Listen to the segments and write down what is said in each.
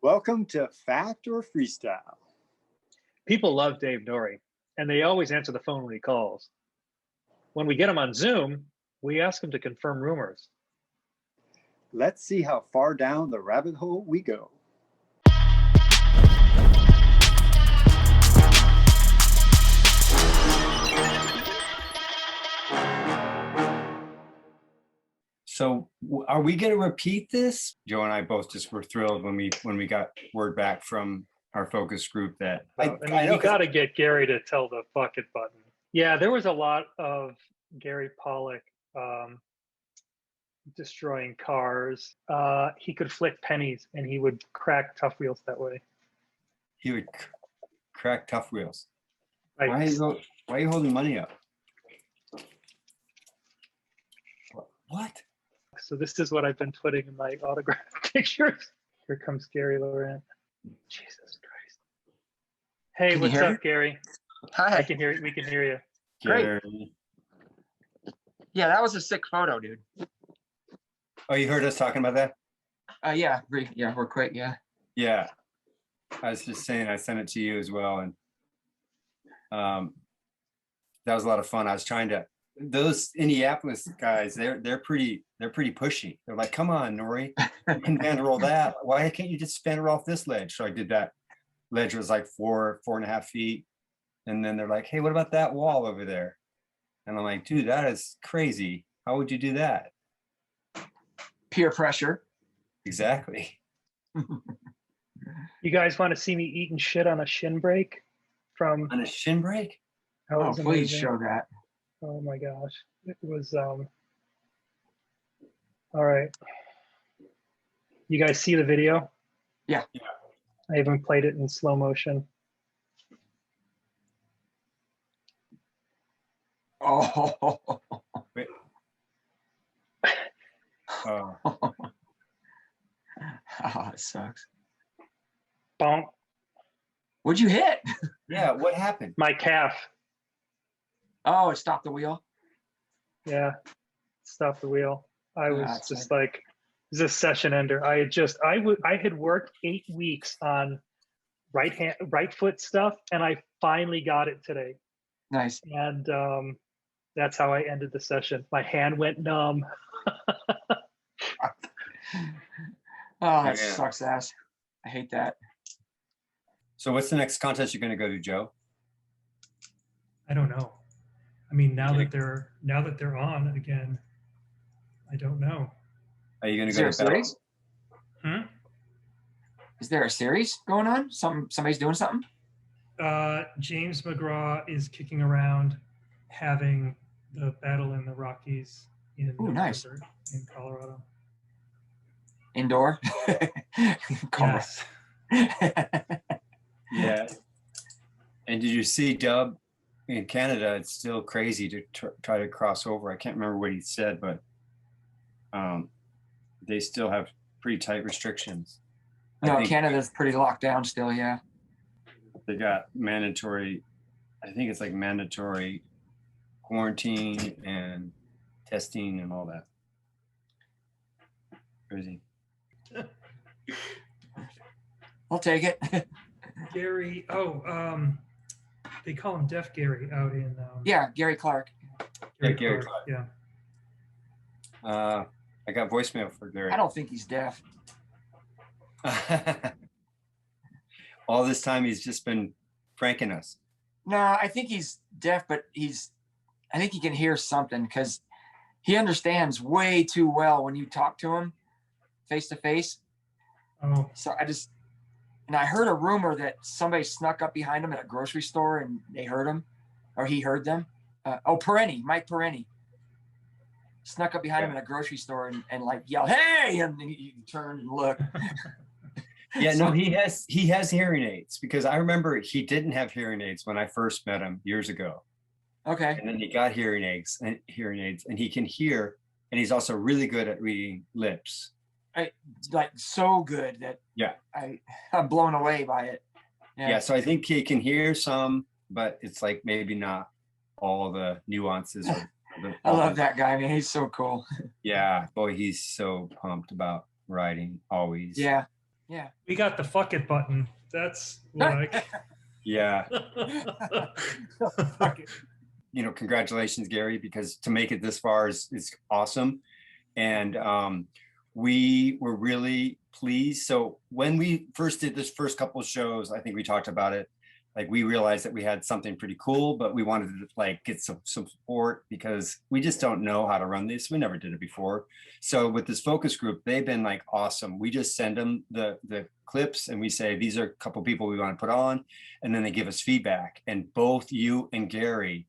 Welcome to Fact or Freestyle. People love Dave Nourie, and they always answer the phone when he calls. When we get him on Zoom, we ask him to confirm rumors. Let's see how far down the rabbit hole we go. So are we going to repeat this? Joe and I both just were thrilled when we got word back from our focus group that you got to get Gary to tell the bucket button. Yeah, there was a lot of Gary Pollak destroying cars. He could flick pennies, and he would crack tough wheels that way. He would crack tough wheels. Right. Why are you holding money up? What? So this is what I've been putting in my autograph pictures. Here comes Gary Laurent. Jesus Christ. Hey, what's up, Gary? Hi. I can hear. We can hear you. Great. Gary. Yeah, that was a sick photo, dude. Oh, you heard us talking about that? Yeah, we're quick, yeah. Yeah. I was just saying, I sent it to you as well. And that was a lot of fun. I was trying to, those Indianapolis guys, they're pretty pushy. They're like, come on, Nourie, you can bandroll that. Why can't you just bandroll off this ledge? So I did that. Ledge was like 4.5 feet. And then they're like, hey, what about that wall over there? And I'm like, dude, that is crazy. How would you do that? Peer pressure. Exactly. You guys want to see me eating shit on a shin brake? On a shin brake? Oh, please amazing. show that. Oh my gosh. It was all right. You guys see the video? Yeah. I even played it in slow motion. Oh. Wait. Oh. Oh, it sucks. Bonk. What'd you hit? Yeah, what happened? My calf. Oh, it stopped the wheel. Yeah. Stopped the wheel. I was That's just like, this is a session ender. I had worked 8 weeks on right foot stuff, and I finally got it today. Nice. And that's how I ended the session. My hand went numb. Oh, that sucks ass. I hate that. So what's the next contest you're going to go to, Joe? I don't know. I mean, now that they're on again, I don't know. Are you going to Is go there a to battle? series? Is there a series going on? Somebody's doing something? James McGraw is kicking around having the battle in the Rockies in nice. in Colorado. Indoor? Yes. Yeah. And did you see Dub in Canada? It's still crazy to try to cross over. I can't remember what he said, but they still have pretty tight restrictions. No, Canada's pretty locked down still, yeah. They got mandatory, I think it's like mandatory quarantine and testing and all that. Crazy. I'll take it. Gary, they call him Deaf Gary out in Yeah, Gary Clark. Gary Clark. Yeah. I got voicemail for Gary. I don't think he's deaf. All this time he's just been pranking us. No, I think he's deaf, but I think he can hear something because he understands way too well when you talk to him face to face. Oh. So I heard a rumor that somebody snuck up behind him at a grocery store and they heard him, or he heard them. Mike Perenni snuck up behind him in a grocery store and like yelled, "Hey!" And then you turn and look. Yeah, no, he has hearing aids, because I remember he didn't have hearing aids when I first met him years ago. Okay. And then he got hearing aids, and he can hear, and he's also really good at reading lips. Like so good that I'm blown away by it. Yeah, so I think he can hear some, but it's like maybe not all the nuances. I love that guy, man. He's so cool. Yeah, boy, he's so pumped about writing always. Yeah. Yeah. We got the fuck it button. That's what I. Yeah. Fuck it. You know, congratulations, Gary, because to make it this far is awesome. And we were really pleased. So when we first did this first couple of shows, I think we talked about it, like we realized that we had something pretty cool, but we wanted to like get some support because we just don't know how to run this. We never did it before. So with this focus group, they've been like awesome. We just send them the clips and we say, these are a couple of people we want to put on, and then they give us feedback. And both you and Gary,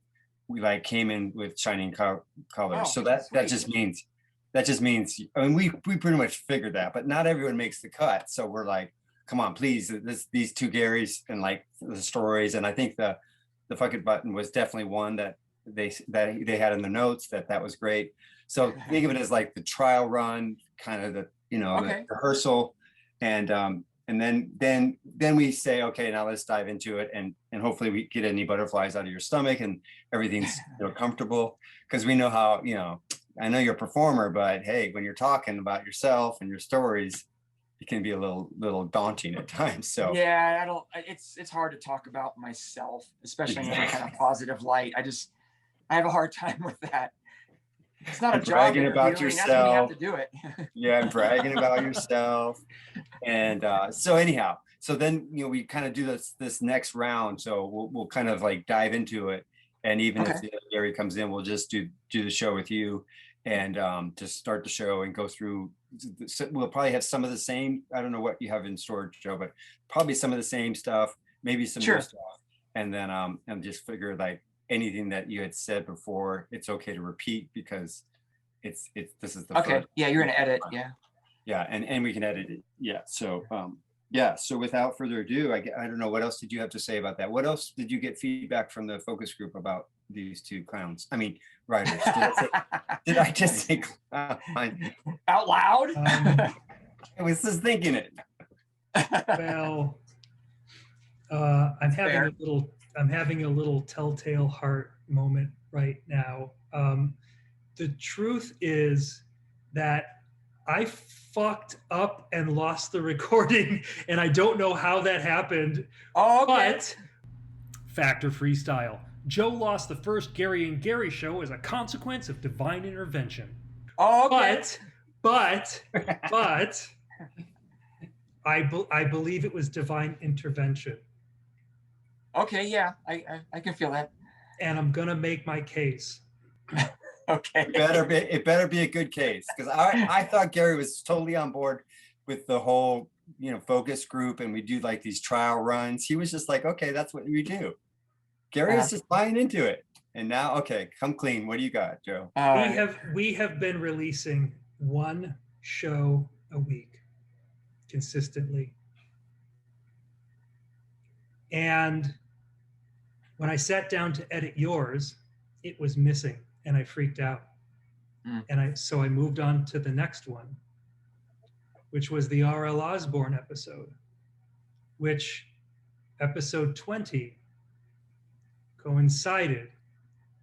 we like came in with shining colors. Oh, So that just means, I mean, we pretty much figured that, but not everyone makes the cut. So we're like, come on, please, these two Garys and like the stories. And I think the fuck it button was definitely one that they had in the notes that was great. So think of it as like the trial run, kind of the, you know, Okay. the rehearsal. And then we say, okay, now let's dive into it. And hopefully we get any butterflies out of your stomach and everything's comfortable. Because we know how, you know, I know you're a performer, but hey, when you're talking about yourself and your stories, it can be a little daunting at times. So yeah, it's hard to talk about myself, especially in any kind of positive light. I have a hard time with that. It's not a job bragging interview. about I mean, that's when you have yourself. to do it. Yeah, and bragging about yourself. And so anyhow, so then, you know, we kind of do this next round. So we'll kind of like dive into it. And even if Gary comes in, we'll just do the show with you and just start the show and go through. We'll probably have some of the same, I don't know what you have in storage, Joe, but probably some of the same stuff, maybe some new stuff. And then and just figure like anything that you had said before, it's okay to repeat because this is the first. Yeah, you're gonna edit. Yeah, and we can edit it. Yeah. So yeah. So without further ado, I don't know, what else did you have to say about that? What else did you get feedback from the focus group about these two clowns? I mean, writers. Did I just say clown? Out loud? I was just thinking it. Well, I'm having a little telltale heart moment right now. The truth is that I fucked up and lost the recording, and I don't know how that happened. Oh, okay. But Factor Freestyle. Joe lost the first Gary and Gary show as a consequence of divine intervention. Oh, okay. But I believe it was divine intervention. Okay, yeah, I can feel that. And I'm gonna make my case. Okay. It better be a good case, because I thought Gary was totally on board with the whole, you know, focus group, and we do like these trial runs. He was just like, okay, that's what we do. Gary was just buying into it. And now, okay, come clean. What do you got, Joe? We have been releasing one show a week consistently. And when I sat down to edit yours, it was missing and I freaked out. And so I moved on to the next one, which was the R.L. Osborne episode, which episode 20 coincided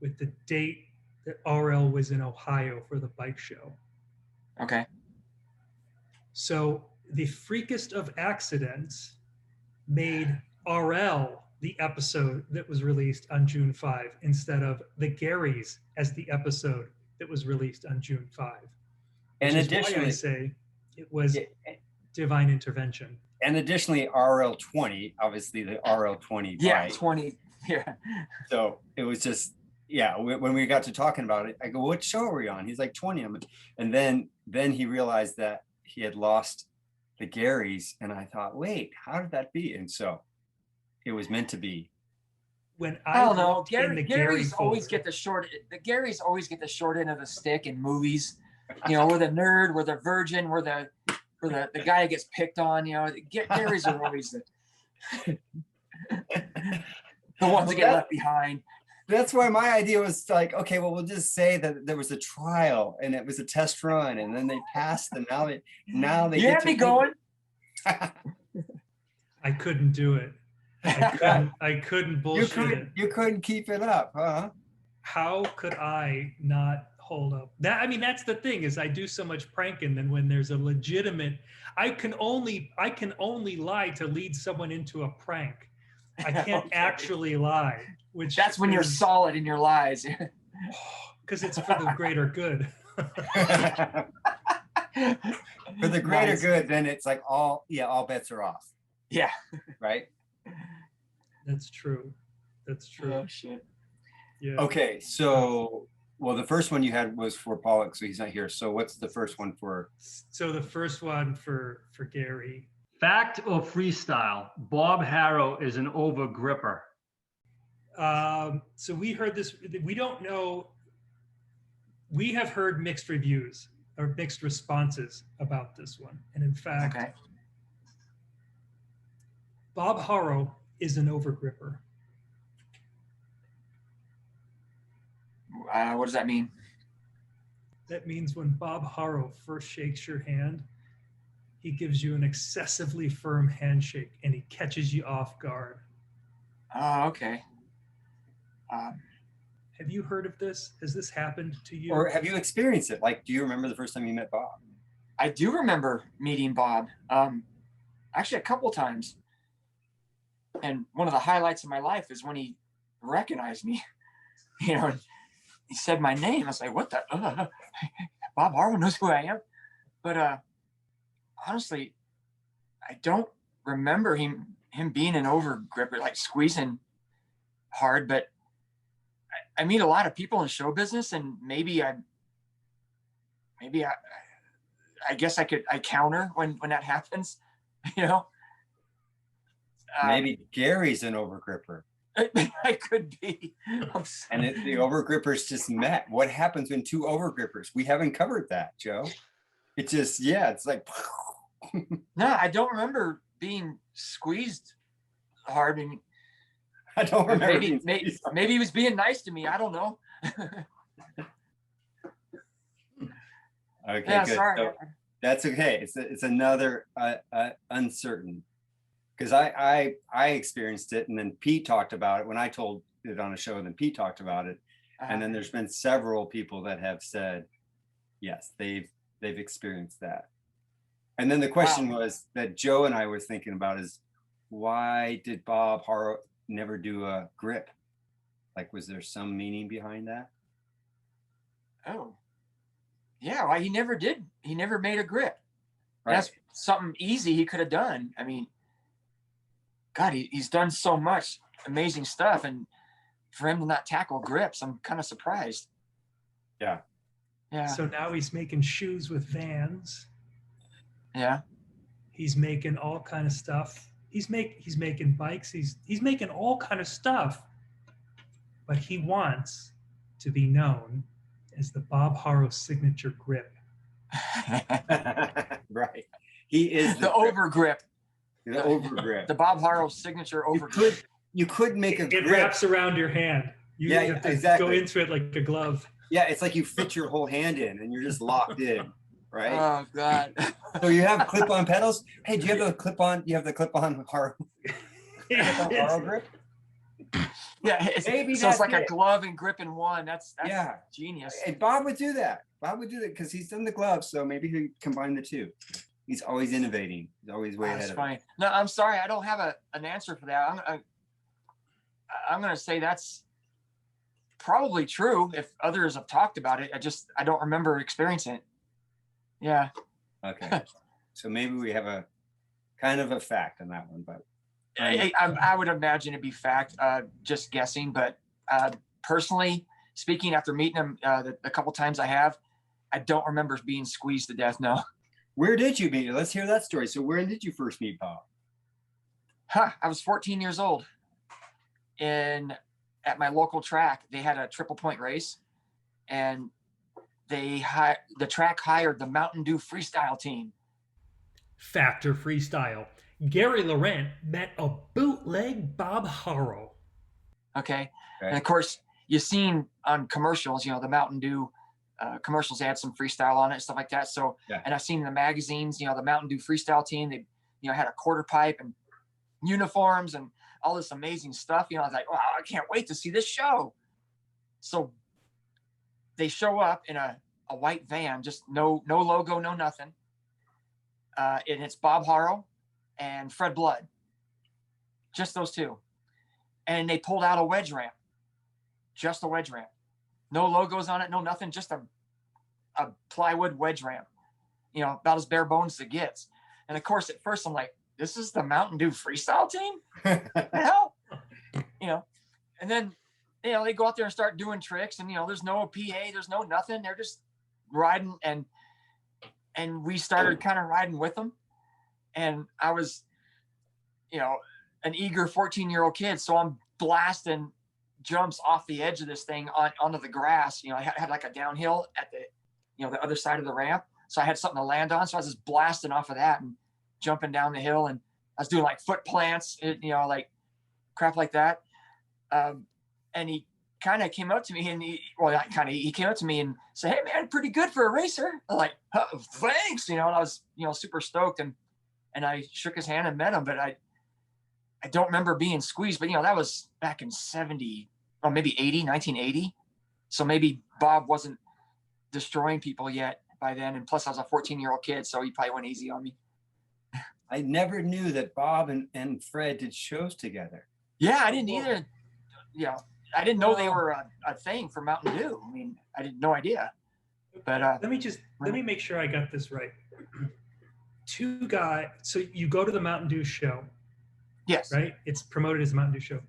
with the date that R.L. was in Ohio for the bike show. Okay. So the freakest of accidents made R.L. the episode that was released on June 5 instead of the Garys as the episode that was released on June 5. And Which is why additionally, I say it was divine intervention. And additionally, RL20, obviously the RL20 Yeah, bike. 20. Yeah. So it was just, yeah, when we got to talking about it, I go, what show are we on? He's like 20. And then he realized that he had lost the Garys. And I thought, wait, how did that be? And so it was meant to be. When I don't know. Garys always get the short. The Garys always get the short end of the stick in movies. You know, we're the nerd, we're the virgin, we're the guy who gets picked on. You know, Garys are always the ones that get left behind. That's why my idea was like, okay, well, we'll just say that there was a trial and it was a test run, and then they passed, and now they you had me going. I couldn't do it. I couldn't bullshit it. You couldn't keep it up, huh? How could I not hold up. I mean, that's the thing is I do so much pranking, and when there's a legitimate, I can only lie to lead someone into a prank. I can't actually lie, which That's when you're solid in your lies. because it's for the greater good. For the greater good, then it's like all bets are off. Yeah. Right? That's true. That's true. Oh shit. Yeah. Okay, so well, the first one you had was for Pollak, so he's not here. So what's the first one for? So the first one for Gary. Fact or freestyle? Bob Haro is an over gripper. So we heard this. We don't know. We have heard mixed reviews or mixed responses about this one, and in fact, Okay. Bob Haro is an over gripper. What does that mean? That means when Bob Haro first shakes your hand, he gives you an excessively firm handshake and he catches you off guard. Oh, okay. Have you heard of this? Has this happened to you? Or have you experienced it? Like, do you remember the first time you met Bob? I do remember meeting Bob. Actually, a couple times. And one of the highlights of my life is when he recognized me. You know, he said my name. I was like, what the? Bob Haro knows who I am. But honestly, I don't remember him being an over gripper, like squeezing hard. But I meet a lot of people in show business, and maybe I guess I counter when that happens, you know. Maybe Gary's an over gripper. I could be. And the over grippers just met. What happens when two over grippers? We haven't covered that, Joe. It just, it's like. No, I don't remember being squeezed hard. And I don't remember. Maybe he was being nice to me. I don't know. Okay, Yeah, good. sorry. So that's okay. It's another uncertain. Because I experienced it, and then Pete talked about it when I told it on a show. Then Pete talked about it, and then there's been several people that have said, yes, they've experienced that. And then the question was that Joe and I were thinking about is, why did Bob Haro never do a grip? Like, was there some meaning behind that? Oh, yeah. Well, he never did. He never made a grip. Right. That's something easy he could have done. I mean, God, he's done so much amazing stuff, and for him to not tackle grips, I'm kind of surprised. Yeah. Yeah. So now he's making shoes with Vans. Yeah. He's making all kind of stuff. He's making bikes. He's making all kind of stuff, but he wants to be known as the Bob Haro signature grip. Right. He is the over grip. The over grip. The Bob Haro signature over grip. You could make a grip. It wraps around your hand. You have to exactly. go into it like a glove. Yeah, it's like you fit your whole hand in and you're just locked in, right? Oh God. So you have clip-on pedals. Hey, do you have the clip-on? You have the clip-on Haro grip? Yeah, Maybe so it's like a glove and grip in one. That's genius. And Bob would do that. Bob would do that because he's done the gloves, so maybe he combine the two. He's always innovating. He's always way ahead of it. No, I'm sorry. I don't have an answer for that. I'm going to say that's probably true if others have talked about it. I don't remember experiencing it. Yeah. Okay. So maybe we have a kind of a fact on that one, but I would imagine it'd be fact, just guessing, but personally speaking, after meeting him a couple times I don't remember being squeezed to death. No. Where did you meet? Let's hear that story. So where did you first meet Bob? I was 14 years old. At my local track, they had a triple point race, and the track hired the Mountain Dew Freestyle team. Factor Freestyle. Gary Laurent met a bootleg Bob Haro. Okay. And of course, you've seen on commercials, the Mountain Dew commercials, they had some freestyle on it and stuff like that. So, and I've seen in the magazines, the Mountain Dew Freestyle team, they, had a quarter pipe and uniforms and all this amazing stuff. I was like, wow, I can't wait to see this show. So they show up in a white van, just no logo, no nothing. And it's Bob Haro and Fred Blood, just those two. And they pulled out a wedge ramp, just a wedge ramp, no logos on it, no nothing, just a plywood wedge ramp, you know, about as bare bones as it gets. And of course, at first I'm like, this is the Mountain Dew freestyle team? The hell? You know, and then, you know, they go out there and start doing tricks, and, you know, there's no PA, there's no nothing. They're just riding, and we started kind of riding with them. And I was, you know, an eager 14-year-old kid. So I'm blasting jumps off the edge of this thing onto the grass. You know, I had like a downhill at the, you know, the other side of the ramp. So I had something to land on. So I was just blasting off of that and jumping down the hill. And I was doing like foot plants, you know, like crap like that. And he kind of came up to me, and he came up to me and said, "Hey man, pretty good for a racer." I'm like, "Oh, thanks." You know, and I was, you know, super stoked, and I shook his hand and met him, but I don't remember being squeezed, but, you know, that was back in 70 or maybe 1980. So maybe Bob wasn't destroying people yet by then. And plus I was a 14-year-old kid, so he probably went easy on me. I never knew that Bob and Fred did shows together. Yeah, I didn't either. Yeah, I didn't know they were a thing for Mountain Dew. I mean, I had no idea. But let me make sure I got this right. Two guys. So you go to the Mountain Dew show. Yes. Right. It's promoted as a Mountain Dew show.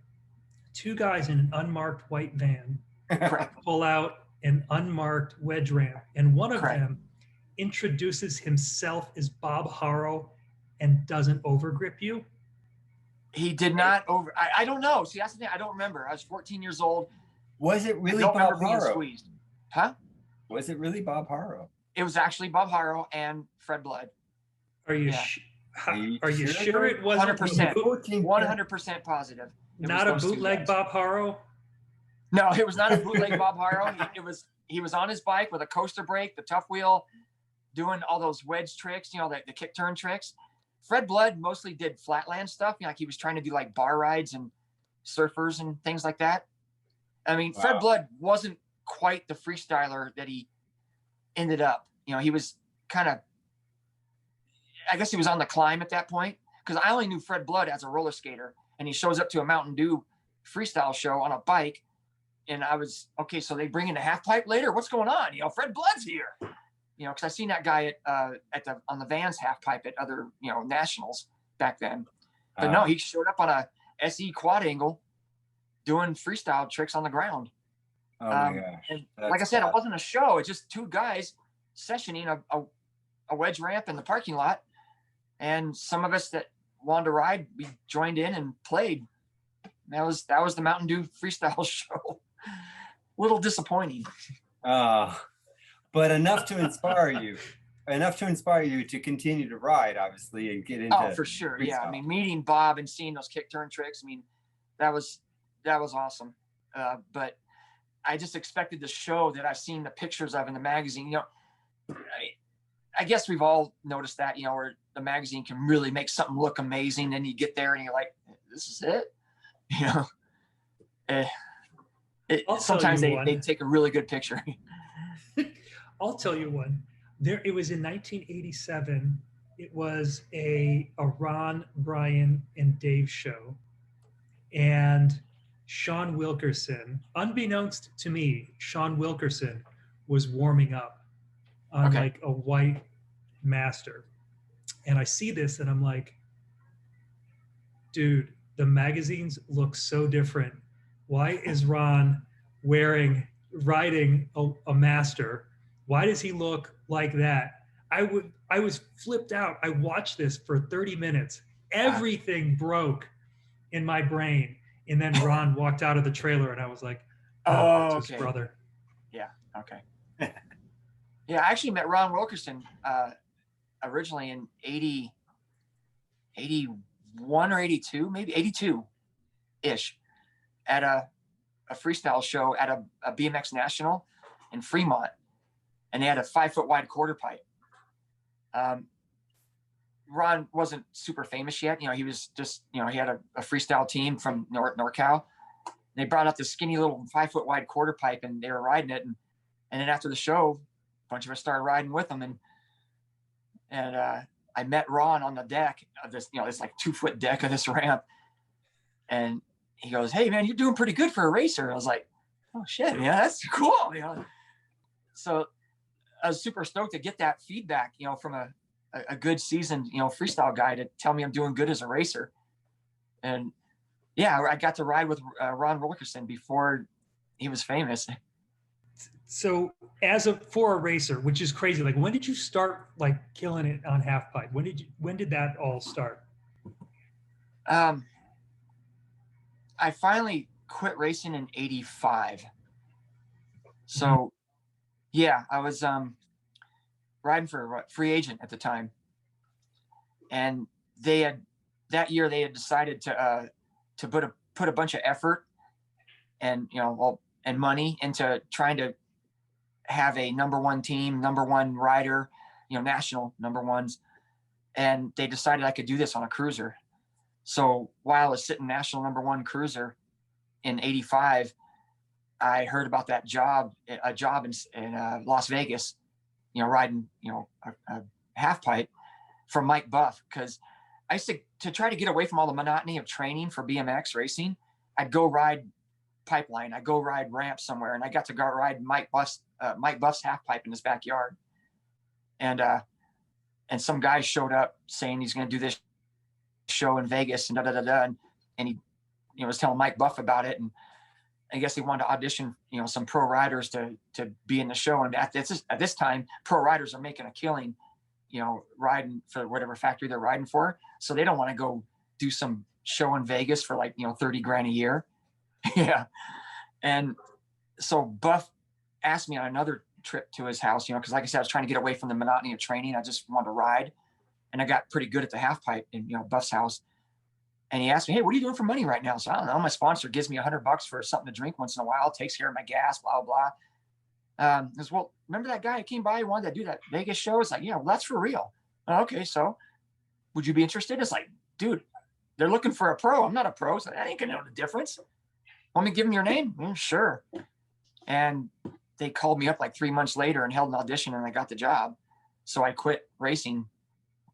Two guys in an unmarked white van pull out an unmarked wedge ramp, and one of them introduces himself as Bob Haro and doesn't overgrip you. He did not over. I don't know. See, that's the thing. I don't remember. I was 14 years old. Was it really Bob Bob being Haro? Squeezed. Huh? Was it really Bob Haro? It was actually Bob Haro and Fred Blood. Are you? Are you sure it wasn't 100%? 100% positive. Not a bootleg Bob Haro? No, it was not a bootleg Bob Haro. He was on his bike with a coaster brake, the tough wheel, doing all those wedge tricks, you know, the kick turn tricks. Fred Blood mostly did flatland stuff. You know, like he was trying to do like bar rides and surfers and things like that. I mean, wow. Fred Blood wasn't quite the freestyler that he ended up. You know, he was kind of, I guess he was on the climb at that point, because I only knew Fred Blood as a roller skater, and he shows up to a Mountain Dew freestyle show on a bike. And I was, okay, so they bring in a half pipe later? What's going on? You know, Fred Blood's here. You know, because I seen that guy on the Vans half pipe at other, you know, nationals back then. But no, he showed up on a SE quad angle doing freestyle tricks on the ground. Oh my gosh. And like I said, it wasn't a show. It's just two guys sessioning a wedge ramp in the parking lot. And some of us that wanted to ride, we joined in and played. That was the Mountain Dew freestyle show. A little disappointing. But enough to inspire you. Enough to inspire you to continue to ride, obviously, and get into. Oh, for sure. Freestyle. Yeah. I mean, meeting Bob and seeing those kick turn tricks, I mean, that was awesome. But I just expected the show that I've seen the pictures of in the magazine. You know, I guess we've all noticed that, you know, where the magazine can really make something look amazing. Then you get there and you're like, this is it. You know, sometimes they take a really good picture. I'll tell you one. It was in 1987. It was a Ron, Brian, and Dave show. And Sean Wilkerson, unbeknownst to me, Sean Wilkerson was warming up on like a white Master. And I see this and I'm like, dude, the magazines look so different. Why is Ron riding a Master? Why does he look like that? I was flipped out. I watched this for 30 minutes. Everything broke in my brain. And then Ron walked out of the trailer and I was like, oh, it's his brother. Yeah. Okay. Yeah. I actually met Ron Wilkerson originally in 81 or 82, maybe 82-ish at a freestyle show at a BMX National in Fremont. And they had a 5-foot wide quarter pipe. Ron wasn't super famous yet. You know, he was just, you know, he had a freestyle team from NorCal. They brought out this skinny little 5-foot wide quarter pipe and they were riding it. And And then after the show, a bunch of us started riding with him, and I met Ron on the deck of this, this like 2-foot deck of this ramp. And he goes, "Hey man, you're doing pretty good for a racer." I was like, "Oh shit, yeah, that's cool." So I was super stoked to get that feedback, from a good seasoned, freestyle guy to tell me I'm doing good as a racer. And yeah, I got to ride with Ron Wilkerson before he was famous. So for a racer, which is crazy, like when did you start like killing it on half pipe? When did that all start? I finally quit racing in '85. So yeah, I was riding for free agent at the time. And that year they had decided to put a bunch of effort and, and money into trying to have a number one team, number one rider, national number ones. And they decided I could do this on a cruiser. So while I was sitting national number one cruiser in '85, I heard about that a job in Las Vegas, riding, a half pipe from Mike Buff. Cause I used to try to get away from all the monotony of training for BMX racing. I'd go ride pipeline. I'd go ride ramp somewhere, and I got to go ride Mike Buff's half pipe in his backyard. And some guy showed up saying he's going to do this show in Vegas and and he was telling Mike Buff about it. And I guess he wanted to audition, some pro riders to be in the show. And at this time, pro riders are making a killing, riding for whatever factory they're riding for. So they don't want to go do some show in Vegas for like, $30,000 a year. Yeah. And so Buff asked me on another trip to his house, cause like I said, I was trying to get away from the monotony of training. I just wanted to ride, and I got pretty good at the half pipe in, Buff's house. And he asked me, "Hey, what are you doing for money right now?" So I don't know. My sponsor gives me $100 for something to drink once in a while, takes care of my gas, blah, blah. I said, "Well, remember that guy who came by who wanted to do that Vegas show?" It's like, "Yeah, well, that's for real." "Okay, so would you be interested?" It's like, "Dude, they're looking for a pro. I'm not a pro, so I ain't gonna know the difference. Want me to give them your name?" "Sure." And they called me up like 3 months later and held an audition, and I got the job. So I quit racing,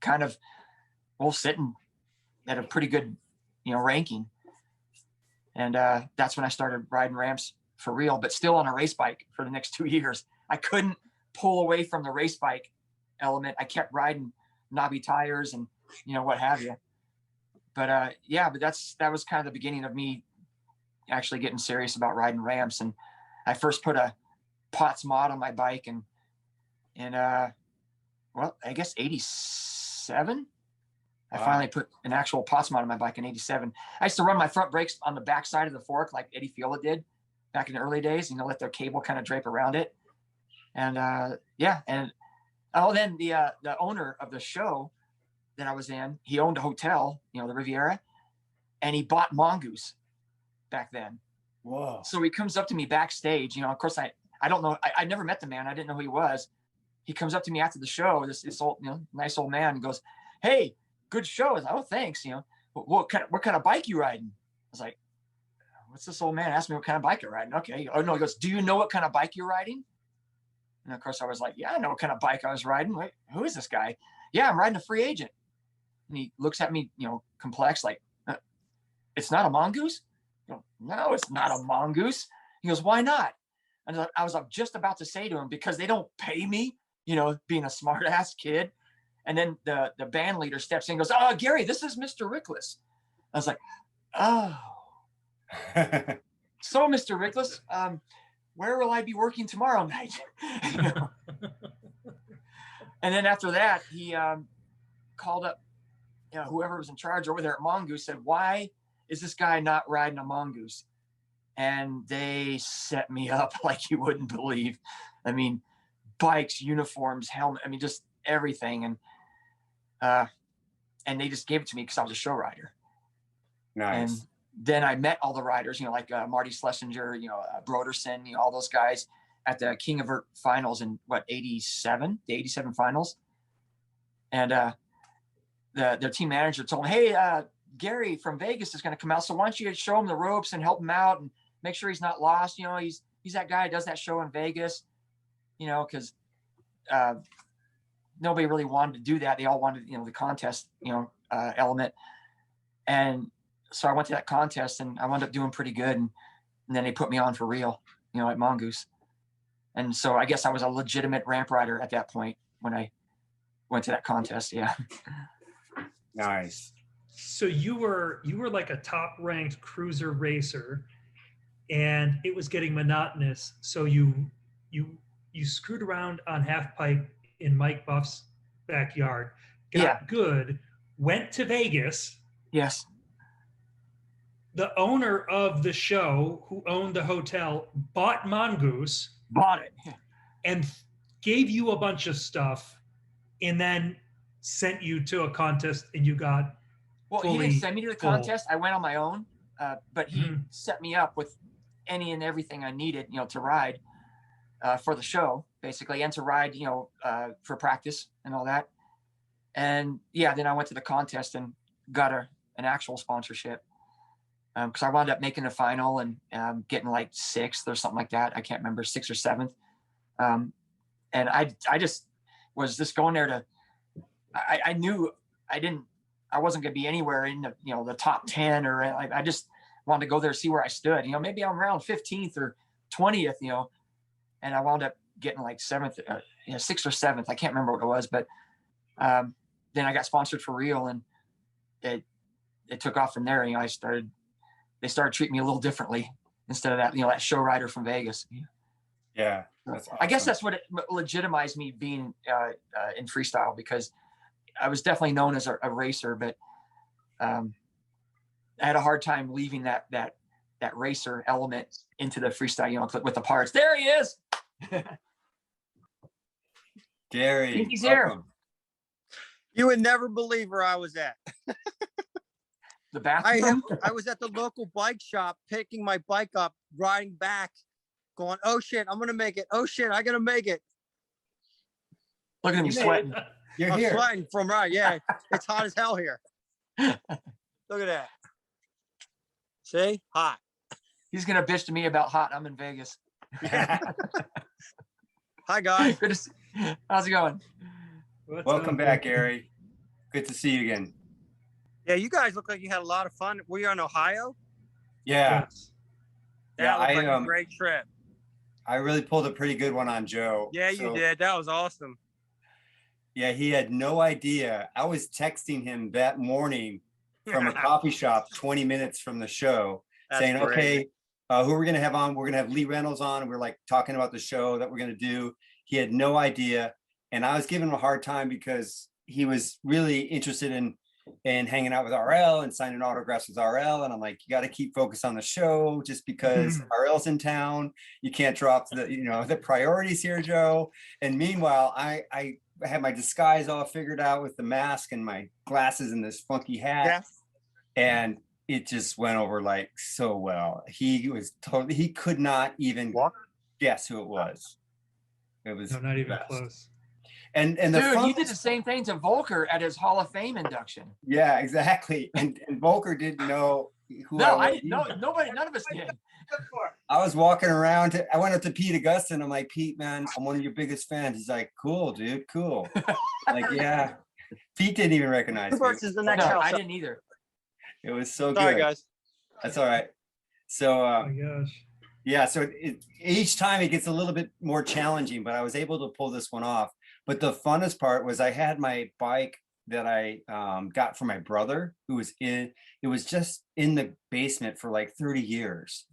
kind of sitting at a pretty good, ranking. And that's when I started riding ramps for real, but still on a race bike for the next 2 years. I couldn't pull away from the race bike element. I kept riding knobby tires and, what have you. But but that was kind of the beginning of me actually getting serious about riding ramps. And I first put a Potts mod on my bike in I guess 87. I finally put an actual Potts mod on my bike in 87. I used to run my front brakes on the back side of the fork like Eddie Fiola did back in the early days, let their cable kind of drape around it. And then the owner of the show that I was in, he owned a hotel, the Riviera, and he bought Mongoose back then. Whoa. So he comes up to me backstage, of course I don't know, I never met the man. I didn't know who he was. He comes up to me after the show, this old, nice old man, and goes, "Hey, good show." I was like, "Oh, thanks. What kind of bike you riding?" I was like, "What's this old man asking me what kind of bike you're riding?" "Okay." "Oh no." He goes, "Do you know what kind of bike you're riding?" And of course I was like, "Yeah, I know what kind of bike I was riding." Wait, who is this guy? "Yeah, I'm riding a free agent." And he looks at me, complex, like, "It's not a Mongoose?" I go, "No, it's not a Mongoose." He goes, "Why not?" And I was just about to say to him, because they don't pay me, being a smart ass kid. And then the band leader steps in and goes, "Oh, Gary, this is Mr. Rickless." I was like, "Oh." "So, Mr. Rickless, where will I be working tomorrow night?" And then after that, he called up, whoever was in charge over there at Mongoose, said, "Why is this guy not riding a Mongoose?" And they set me up like you wouldn't believe. I mean, bikes, uniforms, helmet, just everything. And they just gave it to me because I was a show rider. Nice. And then I met all the riders, like Marty Schlesinger, Broderson, all those guys at the King of Vert finals in 87, the 87 finals. And their team manager told me, "Hey, Gary from Vegas is going to come out. So why don't you show him the ropes and help him out and make sure he's not lost. He's that guy who does that show in Vegas." you know, because nobody really wanted to do that. They all wanted, you know, the contest, you know, element. And so I went to that contest and I wound up doing pretty good. And then they put me on for real, you know, at Mongoose. And so I guess I was a legitimate ramp rider at that point when I went to that contest. Yeah. Nice. So you were like a top ranked cruiser racer, and it was getting monotonous. So you screwed around on half pipe in Mike Buff's backyard, got good, went to Vegas. Yes. The owner of the show, who owned the hotel, bought Mongoose, Bought it. and gave you a bunch of stuff, and then sent you to a contest, and you got Well, he didn't send me to the contest. I went on my own, but he set me up with any and everything I needed, you know, to ride for the show, basically, and to ride, you know, for practice and all that. And yeah, then I went to the contest and got an actual sponsorship, because I wound up making the final and getting like 6th or something like that. I can't remember, 6th or 7th. And I just was just going there to, I knew I wasn't going to be anywhere in the, you know, the top 10, or I just wanted to go there, see where I stood, you know, maybe I'm around 15th or 20th, you know, and I wound up getting like 7th, you know, 6th or 7th. I can't remember what it was, but then I got sponsored for real, and it took off from there. You know, they started treating me a little differently instead of that, you know, that show rider from Vegas. Yeah. That's awesome. I guess that's what it legitimized me being in freestyle, because I was definitely known as a racer, but I had a hard time leaving that racer element into the freestyle, you know, with the parts. There he is. Gary, He's here. welcome. You would never believe where I was at. The bathroom. I was at the local bike shop, picking my bike up, riding back, going, oh shit, I'm gonna make it. Oh shit, I gotta make it. Look at him sweating. You're I'm here. sweating from right. Yeah, it's hot as hell here. Look at that. See, hot. He's gonna bitch to me about hot. I'm in Vegas. Hi guys. Good to see. How's it going? Welcome back, Gary. Good to see you again. Yeah, you guys look like you had a lot of fun. Were you in Ohio? Yeah. That looked like I a great trip. I really pulled a pretty good one on Joe. Yeah, you did. That was awesome. Yeah, he had no idea. I was texting him that morning from a coffee shop 20 minutes from the show, saying, great. okay, who we're going to have on? We're going to have Lee Reynolds on. We're like talking about the show that we're going to do. He had no idea. And I was giving him a hard time because he was really interested in hanging out with RL and signing autographs with RL. And I'm like, you got to keep focused on the show. Just because RL's in town, you can't drop the priorities here, Joe. And meanwhile, I had my disguise all figured out with the mask and my glasses and this funky hat. Yeah. And it just went over like so well. He could not even guess who it was. It was not even close. And dude, you did the same thing to Volker at his Hall of Fame induction. Yeah, exactly. And Volker didn't know who No, I I didn't. No, nobody, none of us did. I was walking around. I went up to Pete Augustin. I'm like, Pete, man, I'm one of your biggest fans. He's like, cool, dude, cool. Like, yeah. Pete didn't even recognize me. Versus the next No, house. I didn't either. It was so Sorry, good. guys. That's all right. So, Oh my gosh. yeah, so each time it gets a little bit more challenging, but I was able to pull this one off. But the funnest part was I had my bike that I got from my brother, who was it was just in the basement for like 30 years.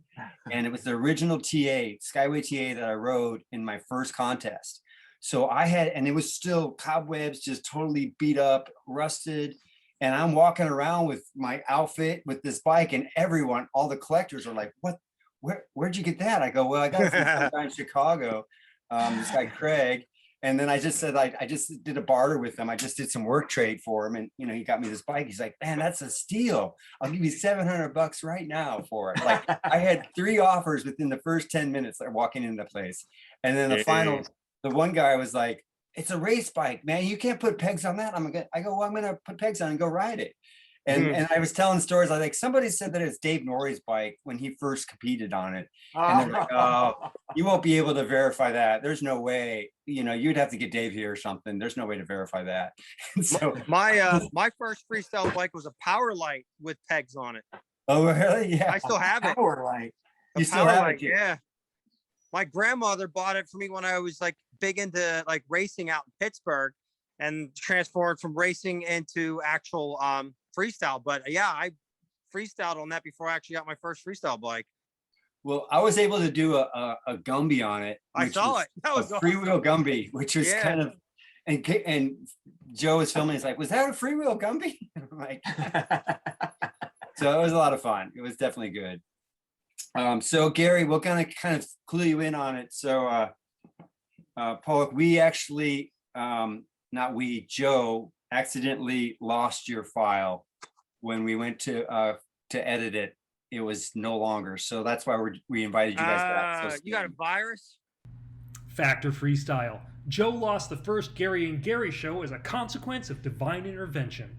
And it was the original TA, Skyway TA, that I rode in my first contest. So and it was still cobwebs, just totally beat up, rusted. And I'm walking around with my outfit with this bike, and all the collectors are like, where'd you get that? I go, well, I got it from some guy in Chicago, this guy Craig. And then I just said, I just did a barter with him. I just did some work trade for him. And, he got me this bike. He's like, man, that's a steal. I'll give you $700 right now for it. Like, I had 3 offers within the first 10 minutes of walking into the place. And then the one guy was like, it's a race bike, man. You can't put pegs on that. I go, well, I'm going to put pegs on and go ride it. And I was telling stories. I think somebody said that it's Dave Nourie's bike when he first competed on it. And they're like, oh, you won't be able to verify that. There's no way, you'd have to get Dave here or something. There's no way to verify that. So My first freestyle bike was a Power Light with pegs on it. oh, really? Yeah. I still have it. Power light. You still have it? Yeah. My grandmother bought it for me when I was like big into like racing out in Pittsburgh, and transformed from racing into actual freestyle. But yeah, I freestyled on that before I actually got my first freestyle bike. Well, I was able to do a Gumby on it. I saw it. That was a freewheel Gumby, which was Yeah. kind of, and Joe was filming. He's like, "Was that a freewheel Gumby?" I'm like, so it was a lot of fun. It was definitely good. So Gary, we're gonna kind of clue you in on it. So Pollak, we actually, not we, Joe accidentally lost your file when we went to edit it. It was no longer, so that's why we invited you guys back. So you got a virus? Factor Freestyle. Joe lost the first Gary and Gary show as a consequence of divine intervention.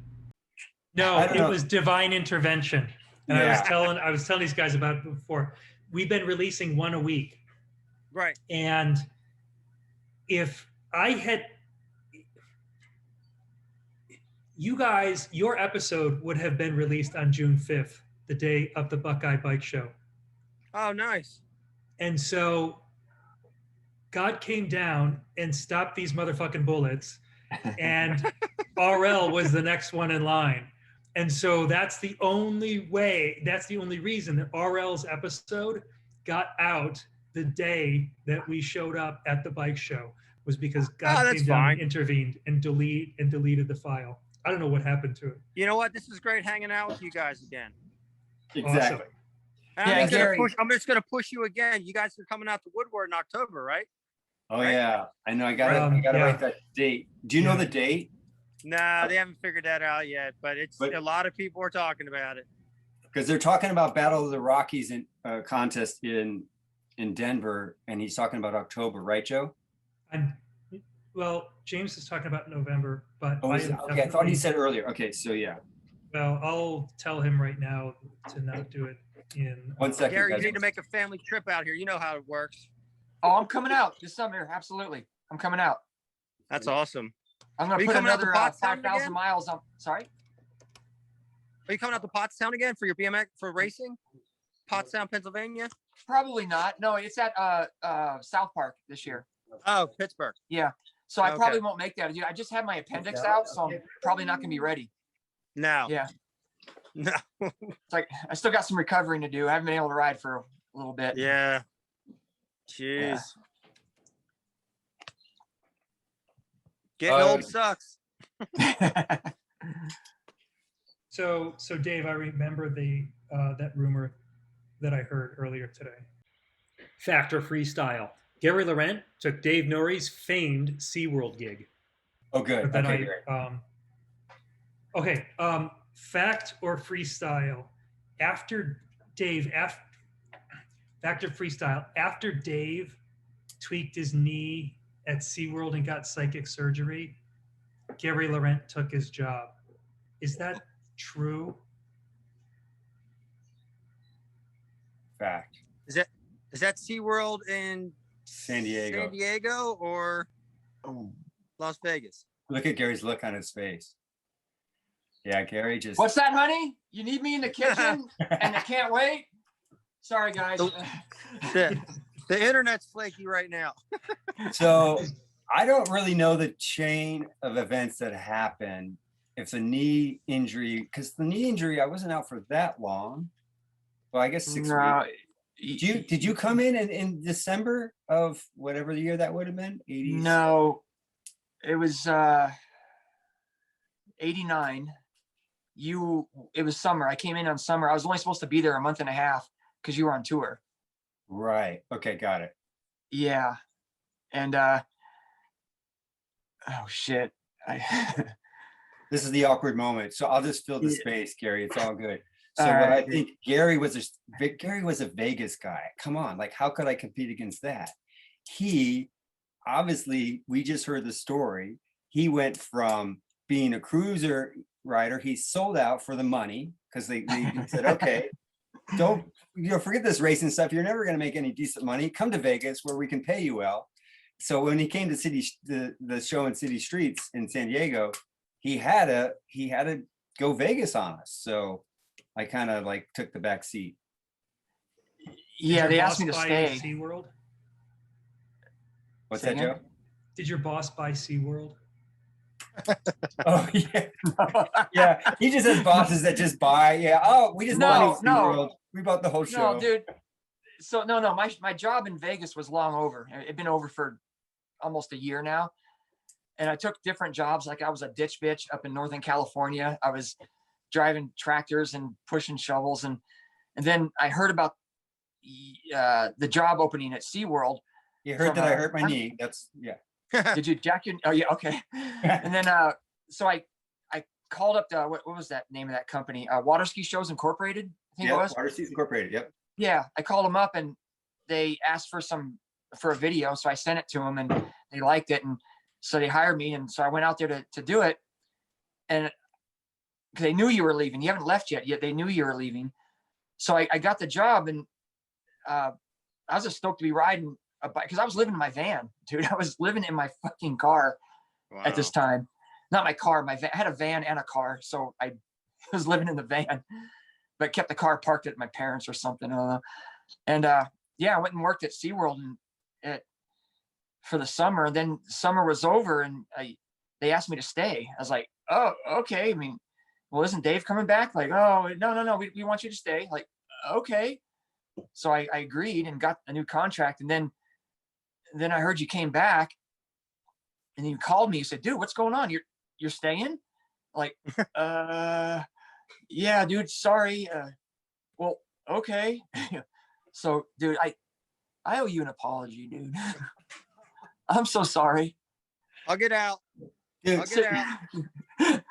No, I don't it know. was divine intervention. And Yeah. I was telling these guys about it before. We've been releasing one a week. Right. And if I had, you guys, your episode would have been released on June 5th, the day of the Buckeye Bike Show. Oh, nice. And so God came down and stopped these motherfucking bullets, and RL was the next one in line. And so that's the only reason that RL's episode got out the day that we showed up at the bike show, was because God that's came down fine. and intervened and deleted the file. I don't know what happened to it. You know what? This is great hanging out with you guys again. exactly. And Yeah, Gary. I'm just gonna push you again. You guys are coming out to Woodward in October, right? Oh Right. yeah, I know. I gotta Yeah. write that date. Do you know Yeah. the date? Nah, they haven't figured that out yet, but But- a lot of people are talking about it. Because they're talking about Battle of the Rockies in contest in Denver, and he's talking about October, right, Joe? Well, James is talking about November, but Oh, I is it? am Okay, I thought definitely- he said earlier. Okay, so yeah. Well, I'll tell him right now to not do it in. 1 second, Gary, you guys. need to make a family trip out here. You know how it works. Oh, I'm coming out this summer. Absolutely. I'm coming out. That's awesome. I'm Are going to you put coming out to another Pottstown 5,000 again? miles on. Sorry? Are you coming out to Pottstown again for your BMX for racing? Pottstown, Pennsylvania? Probably not. No, it's at South Park this year. Oh, Pittsburgh. So I Okay. probably won't make that. I just had my appendix out, so I'm probably not going to be ready. No. Yeah. No. It's like I still got some recovering to do. I haven't been able to ride for a little bit. Yeah. Jeez. Getting old sucks. So Dave, I remember that rumor that I heard earlier today. Factor Freestyle. Gary Laurent took Dave Nourie's famed SeaWorld gig. Oh, good. But then Okay, great. Fact or freestyle? After Dave, Factor Freestyle. After Dave tweaked his knee at SeaWorld and got psychic surgery, Gary Laurent took his job. Is that true? Fact. Is that SeaWorld in San Diego. San Diego or Oh. Las Vegas? Look at Gary's look on his face. Yeah, Gary just. What's that, honey? You need me in the kitchen and I can't wait? Sorry, guys. The internet's flaky right now. So I don't really know the chain of events that happened. If the knee injury, because the knee injury, I wasn't out for that long. Well, I guess 6 No, weeks. Did you come in December of whatever the year that would have been? 80s? No, it was 89. It was summer. I came in on summer. I was only supposed to be there a month and a half because you were on tour. Right. Okay, got it. Yeah. And oh shit. This is the awkward moment. So I'll just fill the space, Gary. It's all good. So All what I right. think Gary was a Vegas guy. Come on, like how could I compete against that? He obviously, we just heard the story. He went from being a cruiser rider. He sold out for the money because they said, okay, don't, forget this racing stuff. You're never going to make any decent money. Come to Vegas where we can pay you well. So when he came to the show in City Streets in San Diego, he had to go Vegas on us. So I kind of like took the back seat. Yeah, Did they your asked me to boss buy stay. SeaWorld? What's Say that, again? Joe? Did your boss buy SeaWorld? Oh yeah, yeah. He just has bosses that just buy. Yeah. Oh, we just bought SeaWorld. We bought the whole show. No, dude. So no, my job in Vegas was long over. It'd been over for almost a year now. And I took different jobs. Like I was a ditch bitch up in Northern California. I was driving tractors and pushing shovels. And then I heard about the job opening at SeaWorld. You heard that I hurt my knee. That's, yeah. Did you jack your, oh yeah, okay. And then, so I called up the, what was that name of that company? Water Ski Shows Incorporated, I think it was. Water Skis Incorporated, yep. Yeah, I called them up and they asked for a video. So I sent it to them and they liked it. And so they hired me. And so I went out there to do it. And because they knew you were leaving. You haven't left yet they knew you were leaving. So I got the job and I was just stoked to be riding a bike because I was living in my van, dude. I was living in my fucking car at this time. Not my car, my van. I had a van and a car. So I was living in the van, but kept the car parked at my parents or something. I don't know. And yeah, I went and worked at SeaWorld and for the summer. And then summer was over and they asked me to stay. I was like, oh, okay. I mean, well, isn't Dave coming back? Like, oh, no, we want you to stay. Like, okay. So I agreed and got a new contract. And then I heard you came back and you called me. You said, dude, what's going on? You're staying? Like, yeah, dude, sorry. Well, okay. So, dude, I owe you an apology, dude. I'm so sorry. I'll get out. Dude, I'll get out.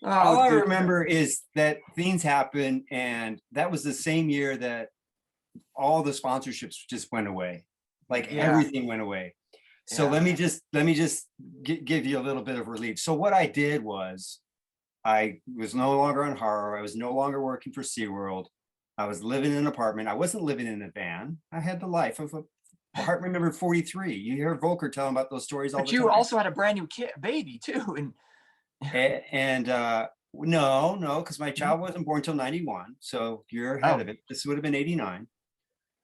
all I dude. remember is that things happened, and that was the same year that all the sponsorships just went away. Like everything went away. So let me just give you a little bit of relief. So what I did was I was no longer on Haro. I was no longer working for SeaWorld. I was living in an apartment. I wasn't living in a van. I had the life of a apartment number 43. You hear Volker telling about those stories all the time. But you also had a brand new baby too. And no, because my child wasn't born until 91. So you're ahead of it. This would have been 89.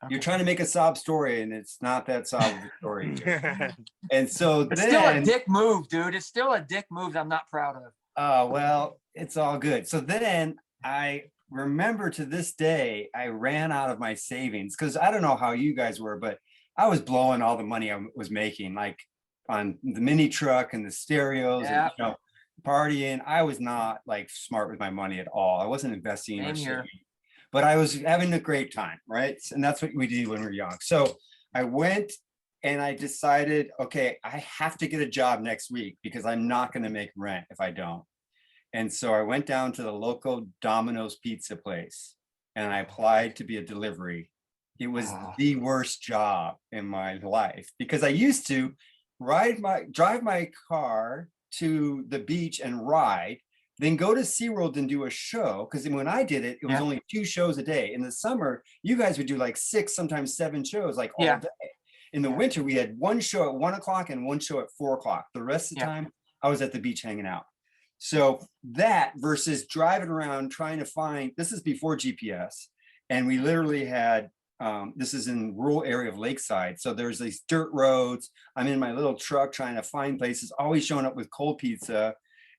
You're trying to make a sob story, and it's not that sob of a story. And so it's still a dick move, dude. It's still a dick move that I'm not proud of. Oh, well, it's all good. So then I remember to this day, I ran out of my savings because I don't know how you guys were, but I was blowing all the money I was making, like on the mini truck and the stereos and, partying. I was not like smart with my money at all. I wasn't investing or saving. But I was having a great time, right? And that's what we do when we're young. So I went and I decided, okay, I have to get a job next week because I'm not going to make rent if I don't. And so I went down to the local Domino's pizza place and I applied to be a delivery. It was the worst job in my life because I used to drive my car to the beach and ride, then go to SeaWorld and do a show. Because when I did it, it was only 2 shows a day. In the summer, you guys would do like 6, sometimes 7 shows, like all day. In the winter, we had 1 show at 1 o'clock and 1 show at 4 o'clock. The rest of the time, I was at the beach hanging out. So that versus driving around trying to find, this is before GPS. And we literally had, this is in rural area of Lakeside. So there's these dirt roads. I'm in my little truck trying to find places, always showing up with cold pizza.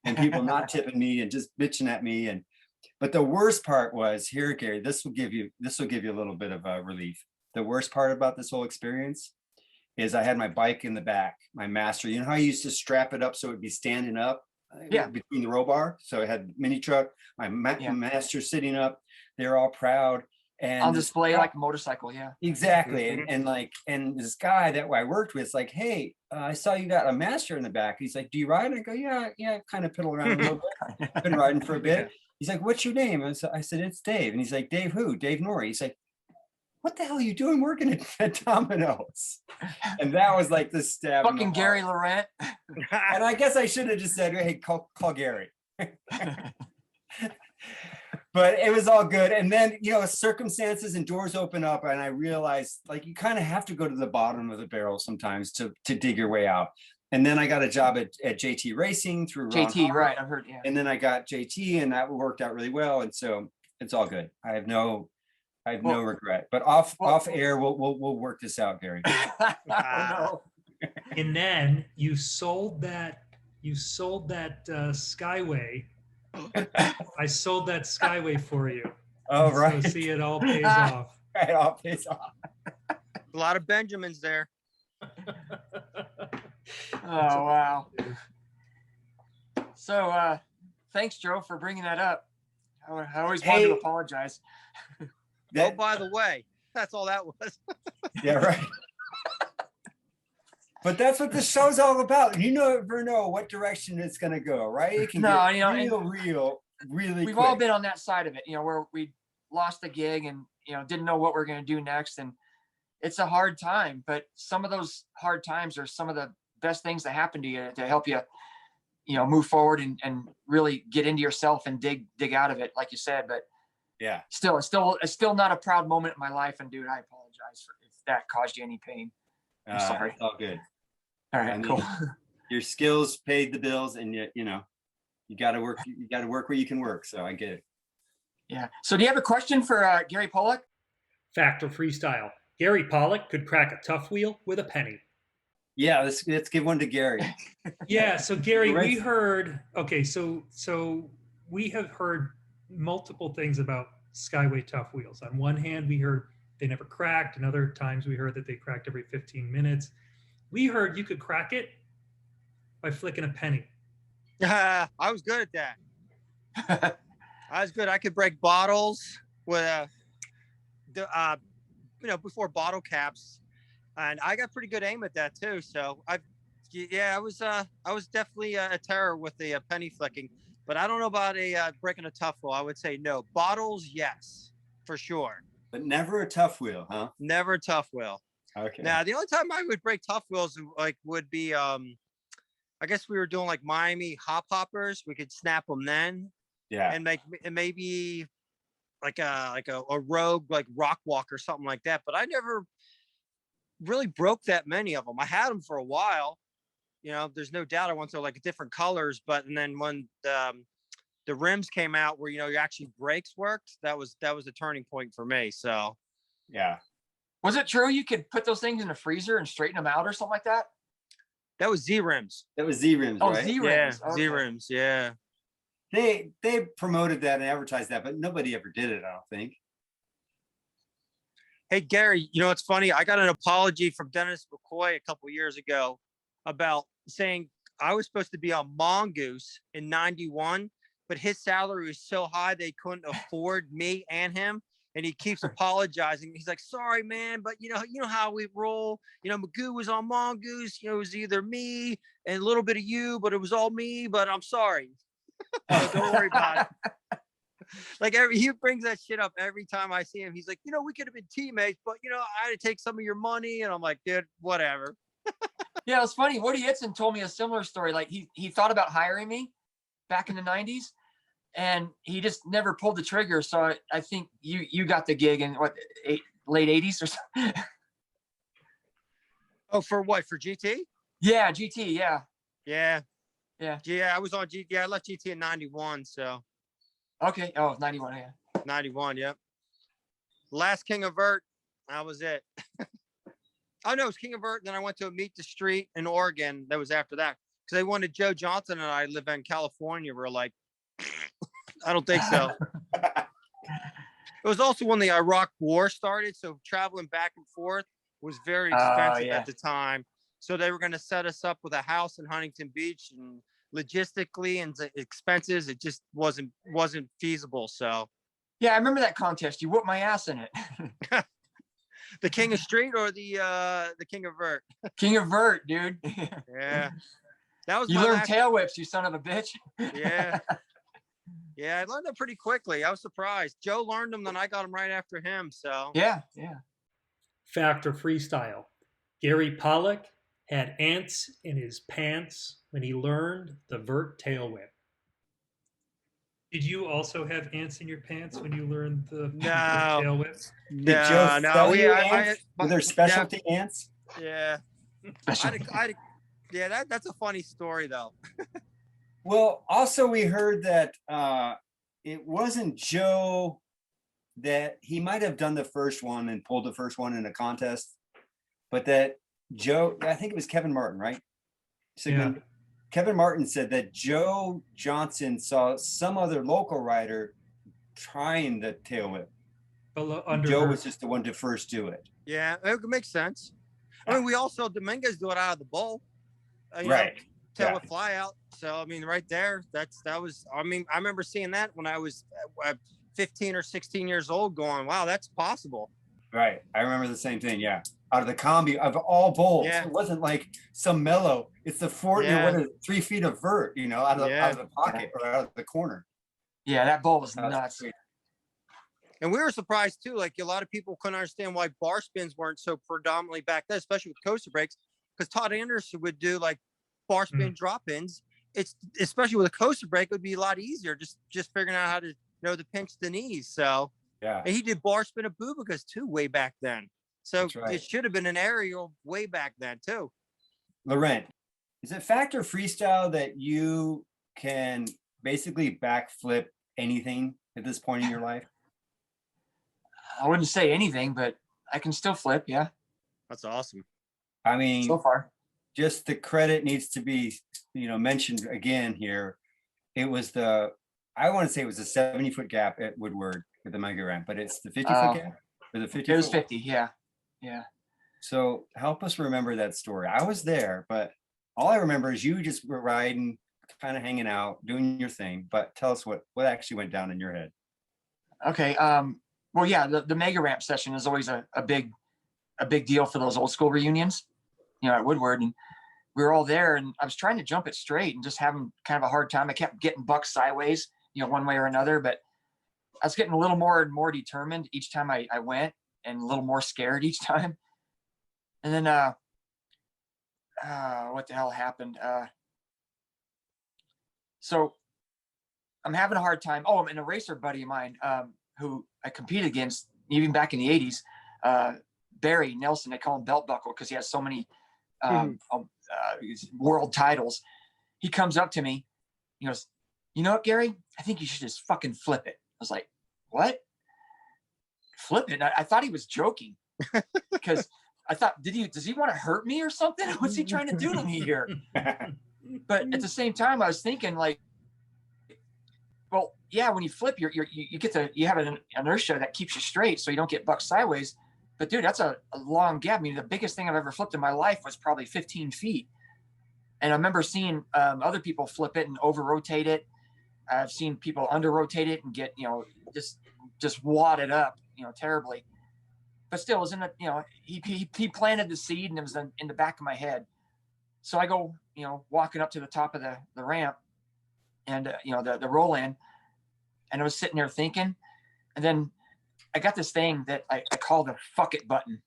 And people not tipping me and just bitching at me. But the worst part was here, Gary, this will give you a little bit of relief. The worst part about this whole experience is I had my bike in the back, my Master. You know how I used to strap it up so it'd be standing up between the row bar? So I had mini truck, my Master sitting up. They're all proud. And on display like a motorcycle, exactly. And this guy that I worked with is like, hey, I saw you got a Master in the back. He's like, do you ride? I go, yeah, kind of piddle around a little bit. I've been riding for a bit. He's like, what's your name? I said, it's Dave. And he's like, Dave who? Dave Nourie. He's like, what the hell are you doing working at Domino's? And that was like the stab. Fucking Gary Laurent. And I guess I should have just said, hey, call Gary. But it was all good. And then, circumstances and doors open up, and I realized like you kind of have to go to the bottom of the barrel sometimes to dig your way out. And then I got a job at JT Racing through Ron JT, Haro. right? I've heard. Yeah. And then I got JT, and that worked out really well. And so it's all good. I have no regret. But off air, we'll work this out, Gary. No. And then you sold that Skyway. I sold that Skyway for you. Oh, right. So see, it all pays off. It all pays off. A lot of Benjamins there. Oh, wow. So thanks, Joe, for bringing that up. I always wanted to apologize. Oh, by the way, that's all that was. Yeah, right. But that's what the show's all about. You never know what direction it's going to go, right? It can get real, really We've quick. all been on that side of it, where we lost the gig and, didn't know what we're going to do next. And it's a hard time, but some of those hard times are some of the best things that happen to you to help you, move forward and really get into yourself and dig out of it, like you said. But yeah, it's still not a proud moment in my life. And dude, I apologize if that caused you any pain. I'm sorry. It's all good. All right, cool. Your skills paid the bills, and you got to work. You got to work where you can work. So I get it. Yeah. So do you have a question for Gary Pollak? Factor Freestyle. Gary Pollak could crack a tough wheel with a penny. Yeah, let's give one to Gary. Yeah. So Gary, we heard. Okay. So we have heard multiple things about Skyway tough wheels. On one hand, we heard they never cracked, and other times we heard that they cracked every 15 minutes. We heard you could crack it by flicking a penny. I was good at that. I was good. I could break bottles with before bottle caps, and I got pretty good aim at that too. So I was definitely a terror with the penny flicking, but I don't know about breaking a tough wheel. I would say no. Bottles, yes, for sure. But never a tough wheel, huh? Never a tough wheel. Okay. Now, the only time I would break tough wheels would be, I guess we were doing like Miami hop hoppers. We could snap them then. Yeah. And maybe like a rogue like rock walk or something like that. But I never really broke that many of them. I had them for a while. There's no doubt I went through like different colors, and then when the rims came out where your actually brakes worked, that was a turning point for me. So yeah. Was it true you could put those things in the freezer and straighten them out or something like that? That was Z rims. That was Z rims, right? Z rims. Yeah, okay. Z rims. Yeah. They promoted that and advertised that, but nobody ever did it, I don't think. Hey, Gary, it's funny. I got an apology from Dennis McCoy a couple years ago about saying I was supposed to be on Mongoose in 91, but his salary was so high they couldn't afford me and him. And he keeps apologizing. He's like, sorry, man, but you know how we roll. Magoo was on Mongoose. It was either me and a little bit of you, but it was all me, but I'm sorry. So don't worry about it. Like he brings that shit up every time I see him. He's like, we could have been teammates, but I had to take some of your money. And I'm like, dude, whatever. Yeah, it's funny. Woody Itzen told me a similar story. Like he thought about hiring me back in the 90s. And he just never pulled the trigger. So I think you got the gig in late 80s or something. Oh, for what? For GT? Yeah, GT. Yeah. Yeah. Yeah. Yeah, I was on GT. Yeah, I left GT in 91. So. Okay. Oh, 91. Yeah. 91. Yep. Last King of Vert. That was it. Oh, no, it was King of Vert. Then I went to a Meet the Street in Oregon. That was after that. Because they wanted Joe Johnson and I live in California. We're like, I don't think so. It was also when the Iraq War started, so traveling back and forth was very expensive at the time. So they were going to set us up with a house in Huntington Beach, and logistically and the expenses, it just wasn't feasible. So yeah, I remember that contest. You whooped my ass in it. The King of Street or the King of Vert? King of Vert, dude. Yeah, that was. You learned tail whips, you son of a bitch. Yeah. Yeah, I learned them pretty quickly. I was surprised. Joe learned them, then I got them right after him. So yeah. Factor Freestyle. Gary Pollak had ants in his pants when he learned the vert tail whip. Did you also have ants in your pants when you learned the No. tail whip? Did Joe No, sell we, you I, ants? Were there specialty ants? yeah, yeah, that's a funny story though. Well, also we heard that it wasn't Joe, that he might have done the first one and pulled the first one in a contest, but that Joe, I think it was Kevin Martin, right? Sigmund? Yeah. Kevin Martin said that Joe Johnson saw some other local rider trying the tail whip. Under Joe her. was just the one to first do it. Yeah, it makes sense. I mean, we also Dominguez do it out of the bowl, you know, Right. tail Yeah. whip fly out. So I mean, right there, that was. I mean, I remember seeing that when I was 15 or 16 years old, going, "Wow, that's possible." Right. I remember the same thing. Yeah. Out of the combi of all bowls. Yeah. It wasn't like some mellow. It's the you know, what is it, 3 feet of vert, you know, out of the pocket or out of the corner. Yeah, that bowl was That was nuts. great. And we were surprised too. Like a lot of people couldn't understand why bar spins weren't so predominantly back then, especially with coaster breaks, because Todd Anderson would do like bar spin drop-ins. It's especially with a coaster break, it would be a lot easier just figuring out how to know to pinch the knees. So Yeah. and he did bar spin of Bubicas too way back then. So That's right. it should have been an aerial way back then too. Laurent, is it factOrFreestyle that you can basically backflip anything at this point in your life? I wouldn't say anything, but I can still flip. Yeah, That's awesome. I mean, so far. just the credit needs to be, you know, mentioned again here. It was I want to say it was a 70-foot gap at Woodward with the mega ramp, but it's the 50-foot gap or the 50. It was 50. Yeah, yeah. So help us remember that story. I was there, but all I remember is you just were riding, kind of hanging out, doing your thing. But tell us what actually went down in your head. Okay. Well, yeah, the mega ramp session is always a big deal for those old school reunions, you know, at Woodward. And we were all there, and I was trying to jump it straight and just having kind of a hard time. I kept getting bucked sideways, you know, one way or another, but I was getting a little more and more determined each time I went, and a little more scared each time. And then, what the hell happened? So I'm having a hard time. Oh, and a racer buddy of mine, who I competed against even back in the 80s, Barry Nelson, they call him Belt Buckle because he has so many world titles. He comes up to me, he goes, "You know what, Gary? I think you should just fucking flip it." I was like, "What? Flip it?" I thought he was joking because I thought, does he want to hurt me or something? What's he trying to do to me here? But at the same time, I was thinking like, well, yeah, when you flip, you have an inertia that keeps you straight, so you don't get bucked sideways. But dude, that's a long gap. I mean, the biggest thing I've ever flipped in my life was probably 15 feet. And I remember seeing other people flip it and over rotate it. I've seen people under rotate it and get, you know, just wadded up, you know, terribly. But still, it was in the, you know, he planted the seed, and it was in the back of my head. So I go, you know, walking up to the top of the ramp, and you know, the roll in, and I was sitting there thinking, and then I got this thing that I call the fuck it button.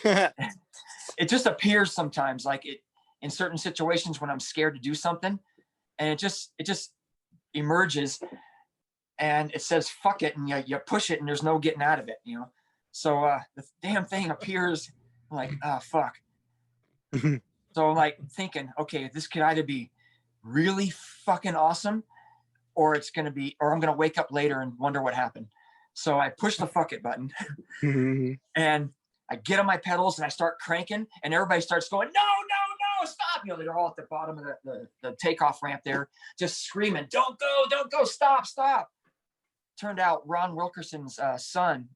It just appears sometimes, like it in certain situations when I'm scared to do something, and it just emerges, and it says fuck it, and you push it, and there's no getting out of it, you know. So the damn thing appears. I'm like, oh fuck. So I'm like thinking, okay, this could either be really fucking awesome, or I'm gonna wake up later and wonder what happened. So I push the fuck it button, and I get on my pedals and I start cranking, and everybody starts going, no, stop. You know, they're all at the bottom of the takeoff ramp there, just screaming, don't go, stop. Turned out Ron Wilkerson's son,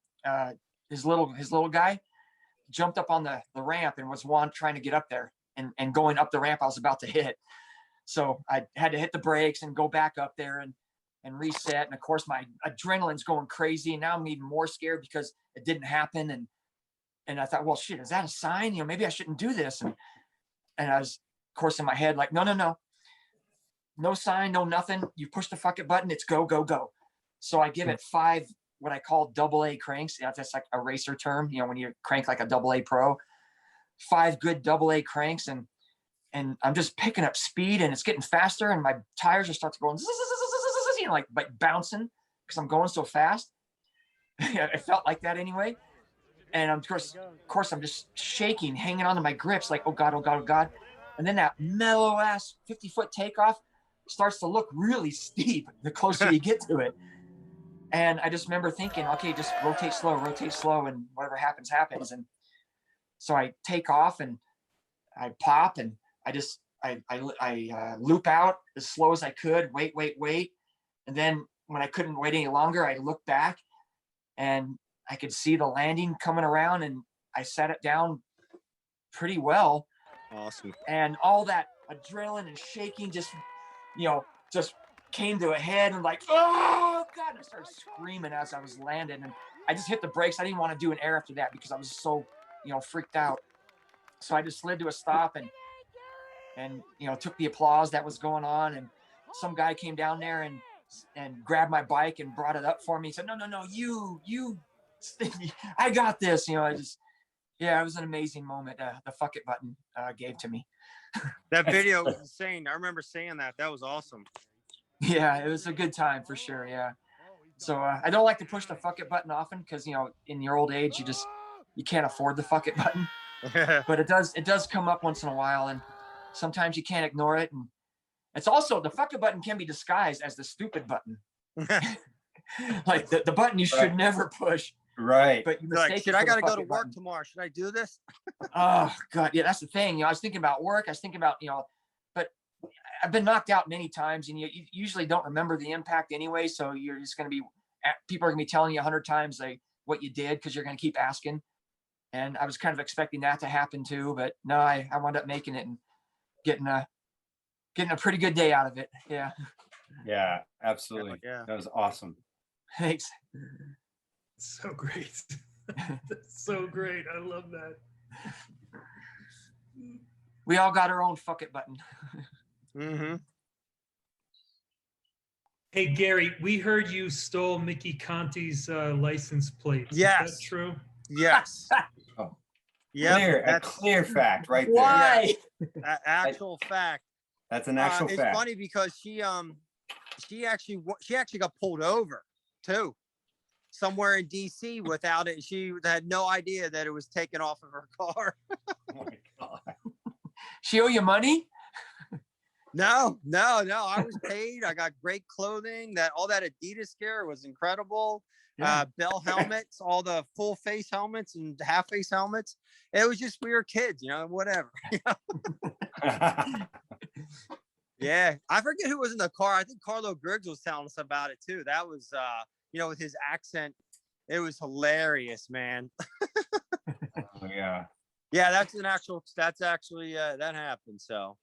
his little guy, jumped up on the ramp and was trying to get up there and going up the ramp I was about to hit. So I had to hit the brakes and go back up there and reset. And of course my adrenaline's going crazy. And now I'm even more scared because it didn't happen. And I thought, well, shit, is that a sign? You know, maybe I shouldn't do this. And I was, of course, in my head, like, no sign, no nothing. You push the fuck it button. It's go. So I give it 5, what I call AA cranks. That's like a racer term, you know, when you crank like a AA pro, 5 good AA cranks. And I'm just picking up speed, and it's getting faster, and my tires are starting to go, shaking, like bouncing because I'm going so fast. It felt like that anyway. And of course, I'm just shaking, hanging on to my grips, like, oh God, oh God, oh God. And then that mellow ass 50-foot takeoff starts to look really steep the closer you get to it. And I just remember thinking, okay, just rotate slow, and whatever happens, happens. And so I take off and I pop, and I loop out as slow as I could, wait. And then when I couldn't wait any longer, I looked back and I could see the landing coming around, and I set it down pretty well. Awesome. And all that adrenaline and shaking just came to a head, and like, oh God, and I started screaming as I was landing, and I just hit the brakes. I didn't want to do an air after that because I was so, freaked out. So I just slid to a stop and took the applause that was going on. And some guy came down there and grabbed my bike and brought it up for me. He said, no, you, I got this. It was an amazing moment. The fuck it button gave to me. That video was insane. I remember seeing that. That was awesome. Yeah, it was a good time for sure. Yeah. So I don't like to push the fuck it button often because, in your old age, you can't afford the fuck it button. But it does come up once in a while, and sometimes you can't ignore it. And it's also, the fuck it button can be disguised as the stupid button. Like the button you should never push. Right. But you Like, mistake shit, it I for got the to go fuck to it work button. tomorrow. Should I do this? Oh God, yeah, that's the thing. I was thinking about work. I was thinking about, but I've been knocked out many times, and you usually don't remember the impact anyway. So you're just going to be, people are going to be telling you 100 times what you did because you're going to keep asking. And I was kind of expecting that to happen too, but no, I wound up making it and getting a pretty good day out of it. Yeah. Yeah, absolutely. Yeah. That was awesome. Thanks. So great. That's so great. I love that. We all got our own fuck it button. Mm-hmm. Hey, Gary, we heard you stole Mickey Conti's license plates. Yes. Is that true? Yes. Oh. Yeah. A clear fact right there. Why? Actual fact. That's an actual it's fact. funny because she actually got pulled over too, somewhere in DC without it. She had no idea that it was taken off of her car. Oh my God. She owe you money? No. I was paid. I got great clothing. All that Adidas gear was incredible. Yeah. Bell helmets, all the full face helmets and half face helmets. It was just, we were kids, whatever. Yeah, I forget who was in the car. I think Carlo Griggs was telling us about it too. That was, with his accent, it was hilarious, man. Oh, yeah. Yeah, that happened. So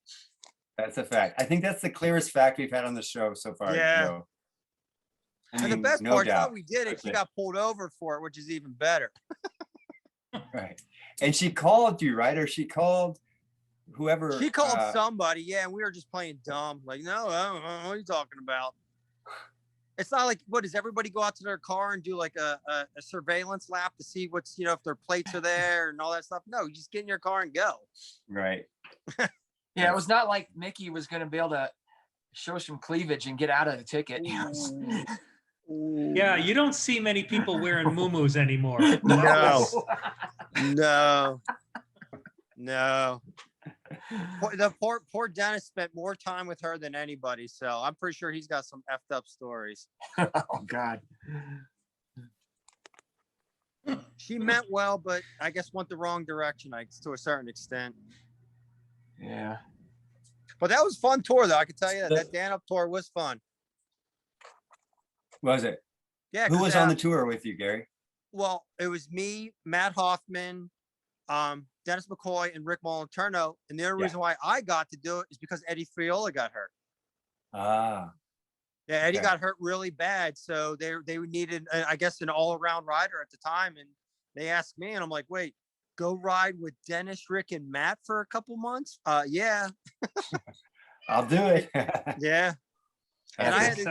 That's a fact. I think that's the clearest fact we've had on the show so far. Yeah. Joe. And the best part, doubt. how we did it, she got pulled over for it, which is even better. Right. And she called you, right? Or she called whoever. She called somebody, yeah, and we were just playing dumb. Like, no, I don't know what are you talking about? It's not like, what, does everybody go out to their car and do like a surveillance lap to see what's, if their plates are there and all that stuff? No, you just get in your car and go. Right. Yeah, it was not like Mickey was going to be able to show some cleavage and get out of the ticket. Yeah, you don't see many people wearing muumuus anymore. No. The poor Dennis spent more time with her than anybody, so I'm pretty sure he's got some effed up stories. Oh God. She meant well, but I guess went the wrong direction, to a certain extent. Yeah. But that was a fun tour, though. I can tell you that Dan Up tour was fun. Was it? Yeah. Who was on the tour with you, Gary? Well, it was me, Matt Hoffman, Dennis McCoy, and Rick Molinterno. And the only reason why I got to do it is because Eddie Friola got hurt. Ah. Yeah, Eddie got hurt really bad, so they needed, I guess, an all-around rider at the time. And they asked me, and I'm like, wait, go ride with Dennis, Rick, and Matt for a couple months? Yeah. I'll do it. Yeah. And I had to,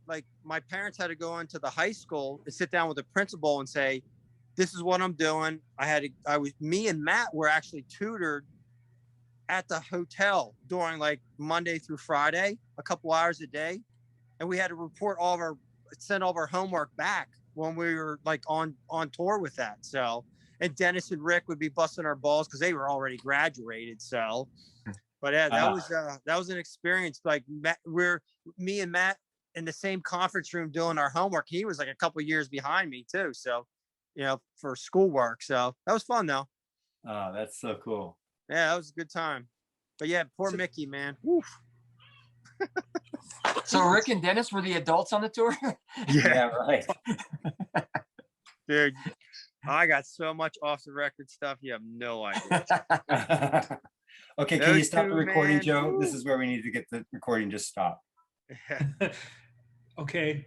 like, my parents had to go into the high school and sit down with the principal and say, this is what I'm doing. Me and Matt were actually tutored at the hotel during like Monday through Friday, a couple hours a day. And we had to send all of our homework back when we were like on tour with that. So, and Dennis and Rick would be busting our balls because they were already graduated. So, but yeah, that was an experience. Like me and Matt in the same conference room doing our homework. He was like a couple years behind me too. So, for schoolwork. So that was fun though. Oh, that's so cool. Yeah, that was a good time. But yeah, poor Mickey, man. Woof. So Rick and Dennis were the adults on the tour? Yeah, right. Dude, I got so much off the record stuff. You have no idea. Okay, can you stop the recording, Joe? This is where we need to get the recording. Just stop. Okay.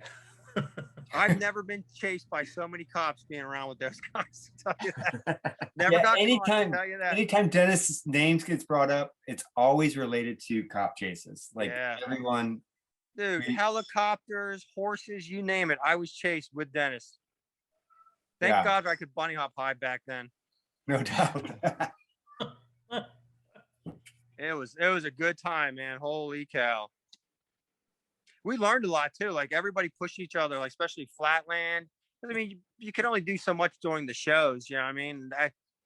I've never been chased by so many cops being around with those guys. I'll tell you that. Never Yeah, got caught, anytime, I'll tell you that. anytime Dennis' names gets brought up, it's always related to cop chases. Like Yeah. everyone. Dude, helicopters, horses, you name it. I was chased with Dennis. Thank God I could bunny hop high back then. No doubt. It was a good time, man. Holy cow. We learned a lot too. Like everybody pushed each other, like especially Flatland. I mean, you can only do so much during the shows. You know what I mean?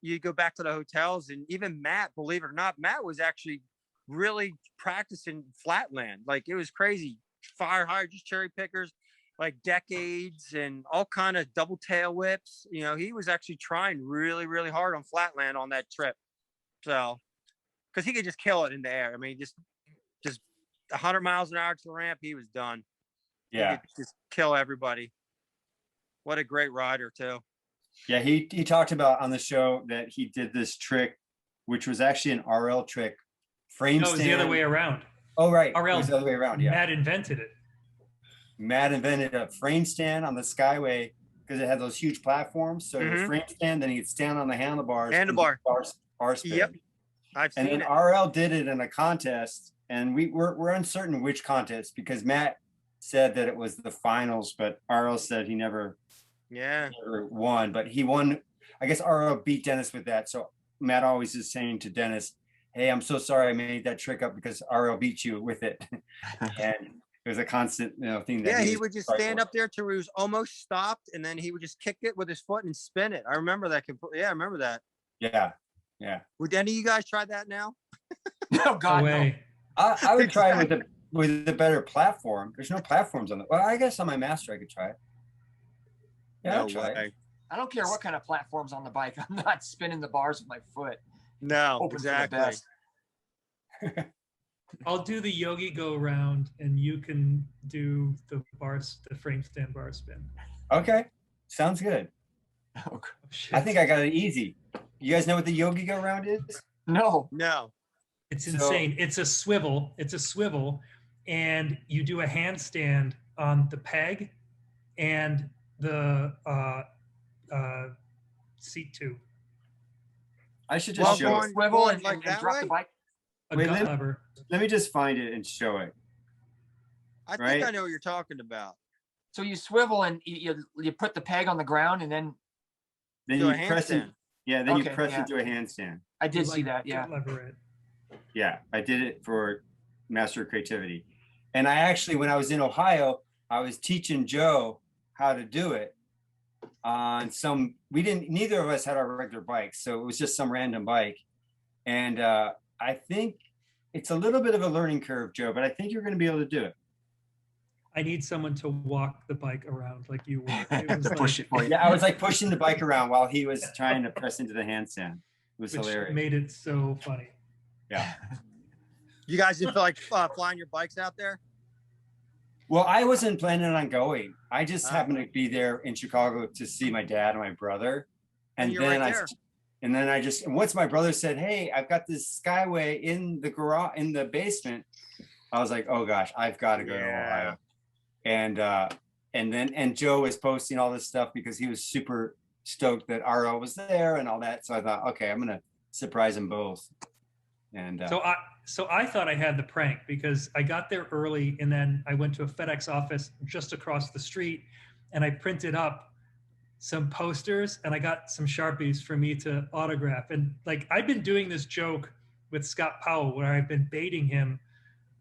You go back to the hotels, and even Matt, believe it or not, Matt was actually really practicing Flatland. Like it was crazy. Fire hire, just cherry pickers, like decades and all kind of double tail whips. He was actually trying really, really hard on Flatland on that trip. So, because he could just kill it in the air. I mean, just 100 miles an hour to the ramp, he was done. Yeah, he could just kill everybody. What a great rider too. Yeah, he talked about on the show that he did this trick, which was actually an RL trick. Frame No, it was the other way around. Oh, right. RL, it was the other way around. Yeah. Matt invented it. Matt invented a frame stand on the Skyway because it had those huge platforms. So it was frame stand, then he'd stand on the handlebars. Bar spin. Yep. I've seen and then it. RL did it in a contest, and we're uncertain which contest because Matt said that it was the finals, but RL said he never won. But he won. I guess RL beat Dennis with that. So Matt always is saying to Dennis, "Hey, I'm so sorry I made that trick up because RL beat you with it." And it was a constant, thing. That he would just stand up there till he was almost stopped, and then he would just kick it with his foot and spin it. I remember that completely. Yeah, I remember that. Yeah. Would any of you guys try that now? No, God, no. I would try it with the better platform. There's no platforms on it. Well, I guess on my Master I could try it. Yeah, I'll try it. I don't care what kind of platform's on the bike. I'm not spinning the bars with my foot. No, exactly. I'll do the Yogi go round, and you can do the frame stand bar spin. Okay, sounds good. Oh, I think I got it easy. You guys know what the Yogi go round is? No. It's insane. It's a swivel. And you do a handstand on the peg and the seat tube. I should just show it. Swivel and drop the bike. Lever. Let me just find it and show it. I think I know what you're talking about. So you swivel and you put the peg on the ground, and then you press it. Yeah, then you press it to a handstand. I did see that. Yeah. Yeah, I did it for Master of Creativity. And I actually, when I was in Ohio, I was teaching Joe how to do it on neither of us had our regular bikes. So it was just some random bike. And I think it's a little bit of a learning curve, Joe, but I think you're going to be able to do it. I need someone to walk the bike around like you were. It was push it for you. Yeah, I was like pushing the bike around while he was trying to press into the handstand. It was hilarious. Made it so funny. Yeah. You guys didn't feel like flying your bikes out there? Well, I wasn't planning on going. I just happened to be there in Chicago to see my dad and my brother. And then once my brother said, "Hey, I've got this Skyway in the garage, in the basement," I was like, "Oh gosh, I've got to go to Ohio." And Joe was posting all this stuff because he was super stoked that RL was there and all that. So I thought, okay, I'm gonna surprise them both. And so I thought I had the prank because I got there early, and then I went to a FedEx office just across the street, and I printed up some posters, and I got some Sharpies for me to autograph. And like, I've been doing this joke with Scott Powell, where I've been baiting him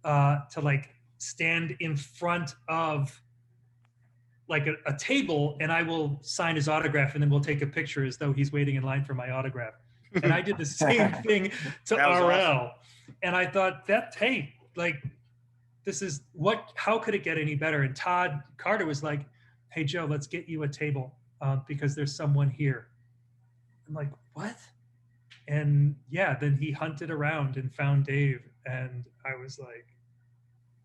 to like stand in front of like a table, and I will sign his autograph, and then we'll take a picture as though he's waiting in line for my autograph. And I did the same thing to That was RL. awesome. And I thought that, hey, like, this is how could it get any better? And Todd Carter was like, hey, Joe, let's get you a table because there's someone here. I'm like, what? And yeah, then he hunted around and found Dave. And I was like,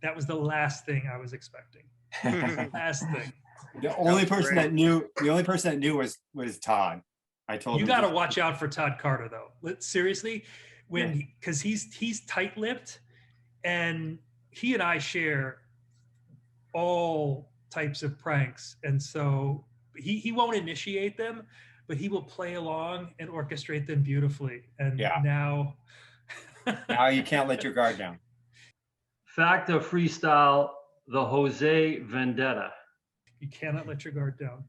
that was the last thing I was expecting. Last thing. The only was person great. that knew was Todd. I told You him got to just- watch out for Todd Carter, though. Seriously, because he's tight-lipped, and he and I share all types of pranks, and so he won't initiate them, but he will play along and orchestrate them beautifully. And Yeah. now, Now you can't let your guard down. Factor Freestyle, the Jose Vendetta. you cannot let your guard down.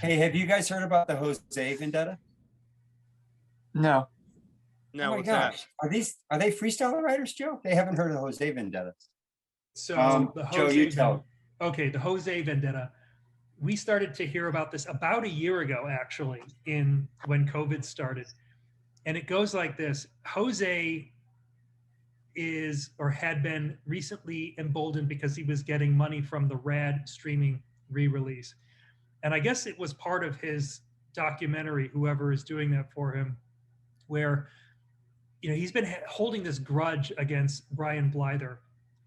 Hey, have you guys heard about the Jose Vendetta? No. No, Oh my what's gosh. Are they freestyle writers, Joe? They haven't heard of the Jose Vendetta. So the Joe, you tell. Okay, the Jose Vendetta. We started to hear about this about a year ago, actually, when COVID started. And it goes like this. Jose is or had been recently emboldened because he was getting money from the Rad streaming re-release. And I guess it was part of his documentary, whoever is doing that for him, where he's been holding this grudge against Brian Blyther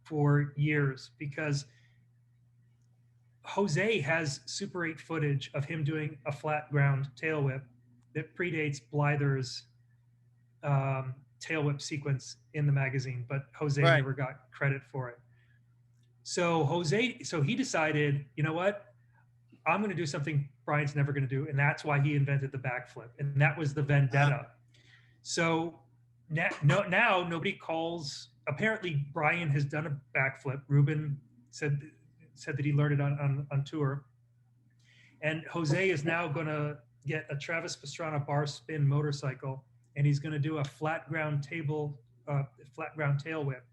for years because Jose has Super 8 footage of him doing a flat ground tail whip that predates Blyther's tail whip sequence in the magazine, but Jose Right. never got credit for it. So he decided, you know what? I'm going to do something Brian's never going to do. And that's why he invented the backflip. And that was the Vendetta. So now nobody calls. Apparently Brian has done a backflip. Ruben said that he learned it on tour. And Jose is now going to get a Travis Pastrana bar spin motorcycle, and he's going to do a flat ground tail whip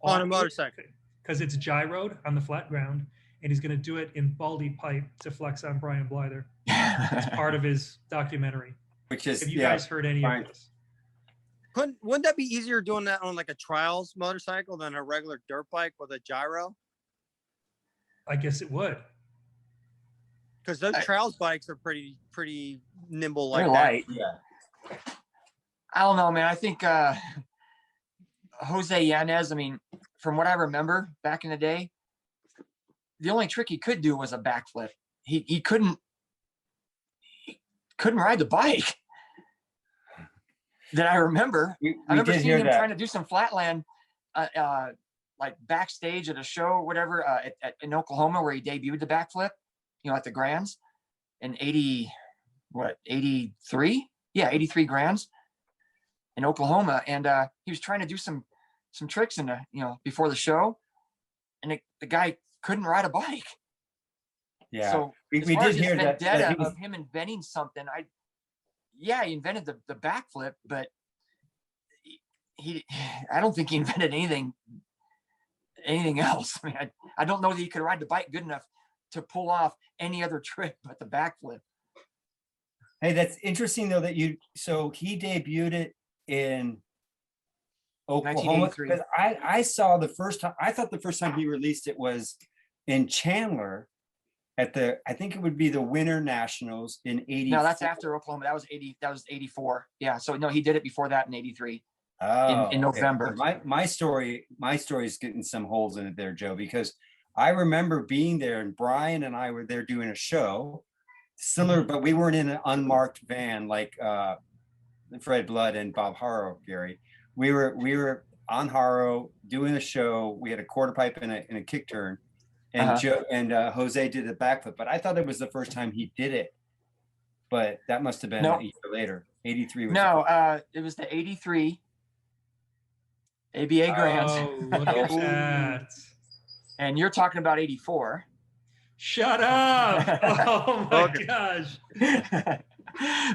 On a motorcycle. because it's gyroed on the flat ground, and he's going to do it in baldy pipe to flex on Brian Blyther. It's part of his documentary. Which is Have you guys heard any fine. of this? Wouldn't that be easier doing that on like a trials motorcycle than a regular dirt bike with a gyro? I guess it would. Because those trials bikes are pretty nimble like They're that. light. Yeah. I don't know, man. I think Jose Yanez, I mean, from what I remember back in the day, the only trick he could do was a backflip. He couldn't ride the bike that I remember. I remember did seeing hear him that. trying to do some flatland, like backstage at a show or whatever in Oklahoma where he debuted the backflip, at the Grands in 83? Yeah, 83 Grands in Oklahoma. And he was trying to do some tricks in before the show. And the guy couldn't ride a bike. Yeah. So we as far did as this hear that vendetta he was- of him inventing something, he invented the backflip, but I don't think he invented anything else. I mean, I don't know that he could ride the bike good enough to pull off any other trick but the backflip. Hey, that's interesting though so he debuted it in Oklahoma. 1983. Because I saw the first time, I thought the first time he released it was in Chandler at I think it would be the Winter Nationals in 80. No, that's after Oklahoma. That was 84. Yeah. So no, he did it before that in 83. Oh, in November. Okay. My story is getting some holes in it there, Joe, because I remember being there and Brian and I were there doing a show similar, but we weren't in an unmarked van like Fred Blood and Bob Haro, Gary. We were on Haro doing a show. We had a quarter pipe and a kick turn, and Joe and Jose did a backflip. But I thought it was the first time he did it. But that must have been a year later. 83 was it was the 83 ABA Grands. Oh, look at that. And you're talking about 84. Shut up. Oh my Okay. gosh.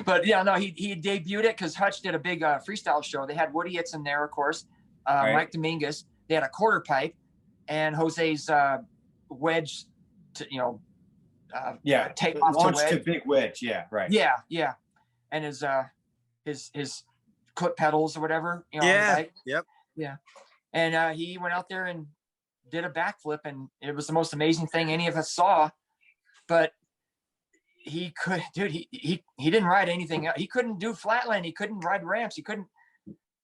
But yeah, no, he debuted it because Hutch did a big freestyle show. They had Woody Itson there, of course, Right. Mike Dominguez. They had a quarter pipe and Jose's wedge to, Yeah, tape off to launched to wedge. big wedge. Yeah, right. Yeah. And his clip pedals or whatever, on the Yeah. bike. Yep. Yeah. And he went out there and did a backflip, and it was the most amazing thing any of us saw. But he didn't ride anything else. He couldn't do flatland. He couldn't ride ramps. He couldn't.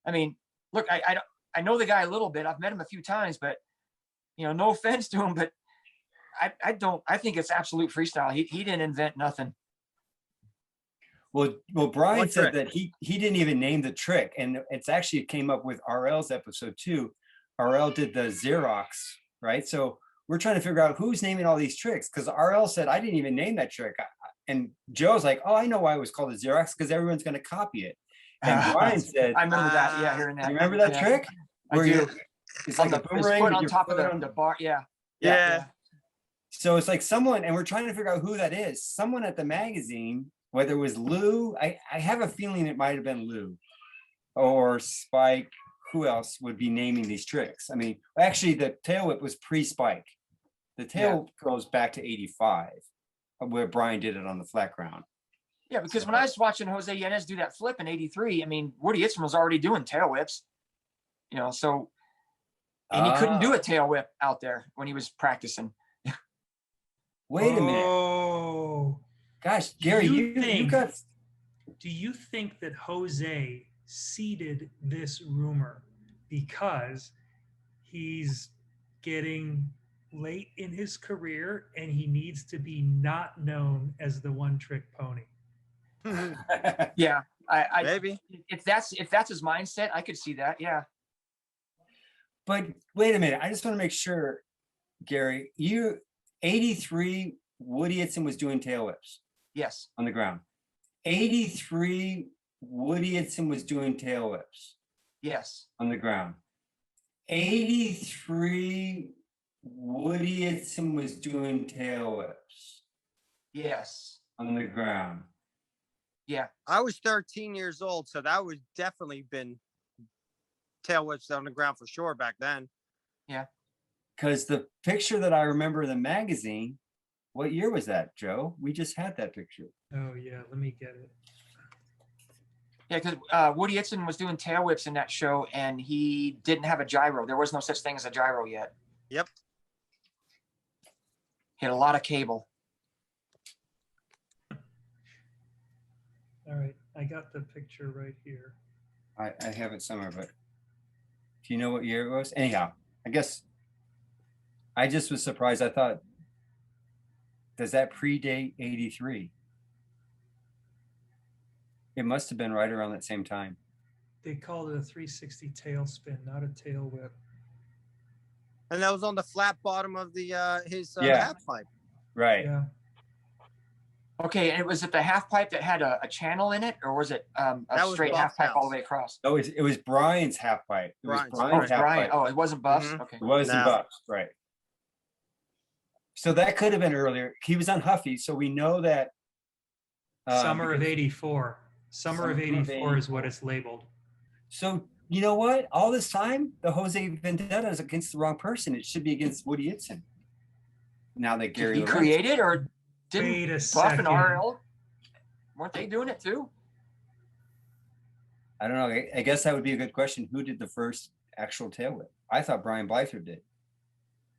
I mean, look, I know the guy a little bit. I've met him a few times, but no offense to him, but I think it's absolute freestyle. He didn't invent nothing. Well, Brian What said trick? that he didn't even name the trick, and it's actually came up with RL's episode 2. RL did the Xerox, right? So we're trying to figure out who's naming all these tricks, because RL said I didn't even name that trick, and Joe's like, oh, I know why it was called a Xerox, because everyone's going to copy it. And Brian said, I remember that. Yeah, hearing that. you remember that Yeah. trick? I Where do. it's like a his boomerang foot with on your top of foot on the bar. Yeah. Yeah. So it's like someone, and we're trying to figure out who that is. Someone at the magazine, whether it was Lou, I have a feeling it might have been Lou or Spike. Who else would be naming these tricks? I mean, actually, the tail whip was pre-Spike. The tail goes back to 85, where Brian did it on the flat ground. Yeah, because when I was watching Jose Yanez do that flip in '83, I mean, Woody Itson was already doing tail whips, so, and he couldn't do a tail whip out there when he was practicing. Wait a minute. Oh, Gosh, Gary, you got. do you think that Jose seeded this rumor because he's getting late in his career and he needs to be not known as the one-trick pony? Yeah, I Maybe. if that's his mindset, I could see that. Yeah. But wait a minute, I just want to make sure, Gary, 83, Woody Itson was doing tail whips Yes. on the ground. 83, Woody Itson was doing tail whips Yes. on the ground. 83, Woody Itson was doing tail whips Yes. on the ground. Yeah. I was 13 years old, so that would definitely been tail whips on the ground for sure back then. Because the picture that I remember in the magazine, what year was that, Joe? We just had that picture. Oh yeah, let me get it. Yeah, because Woody Itson was doing tail whips in that show, and he didn't have a gyro. There was no such thing as a gyro yet. Yep. He had a lot of cable. All right, I got the picture right here. I have it somewhere, but do you know what year it was? Anyhow, I guess I just was surprised. I thought, does that predate 83? It must have been right around that same time. They called it a 360 tail spin, not a tail whip. And that was on the flat bottom of the his Yeah. half pipe. Right. Yeah. Okay, and was it the half pipe that had a channel in it, or was it a That was straight Buff's half pipe all house. the way across? Oh, it was Brian's half pipe. It was Brian's, Oh, Brian's it's half Brian. pipe. Oh, it wasn't Buff's? Mhm. Okay. It wasn't No. Bucks, right? So that could have been earlier. He was on Huffy, so we know that. Summer of because- '84. Summer of Summer of '84 is what it's labeled. So you know what? All this time, the Jose Vendetta is against the wrong person. It should be against Woody Itson. Now that Did Gary he Lorenz- create it, or didn't Wait a Buff second. and RL, weren't they doing it too? I don't know. I guess that would be a good question. Who did the first actual tail whip? I thought Brian Blyther did,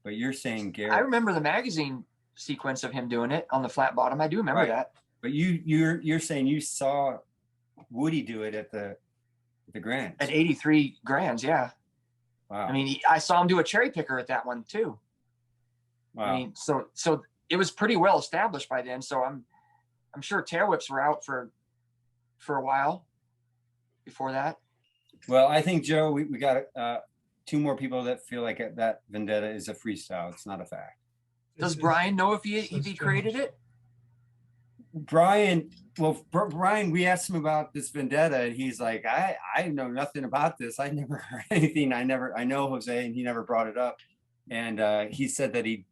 but you're saying Gary. I remember the magazine sequence of him doing it on the flat bottom. I do remember Right. that. But you're saying you saw Woody do it at the Grand. At 83 Grands, yeah. Wow. I mean, I saw him do a cherry picker at that one too. wow. I mean, so it was pretty well established by then. So I'm sure tail whips were out for a while before that. Well, I think, Joe, we got two more people that feel like that Vendetta is a freestyle. It's not a fact. Does This is- Brian know if he says created Jones. it? Brian, Brian, we asked him about this Vendetta, and he's like, I know nothing about this. I never heard anything. I know Jose, and he never brought it up. And he said that he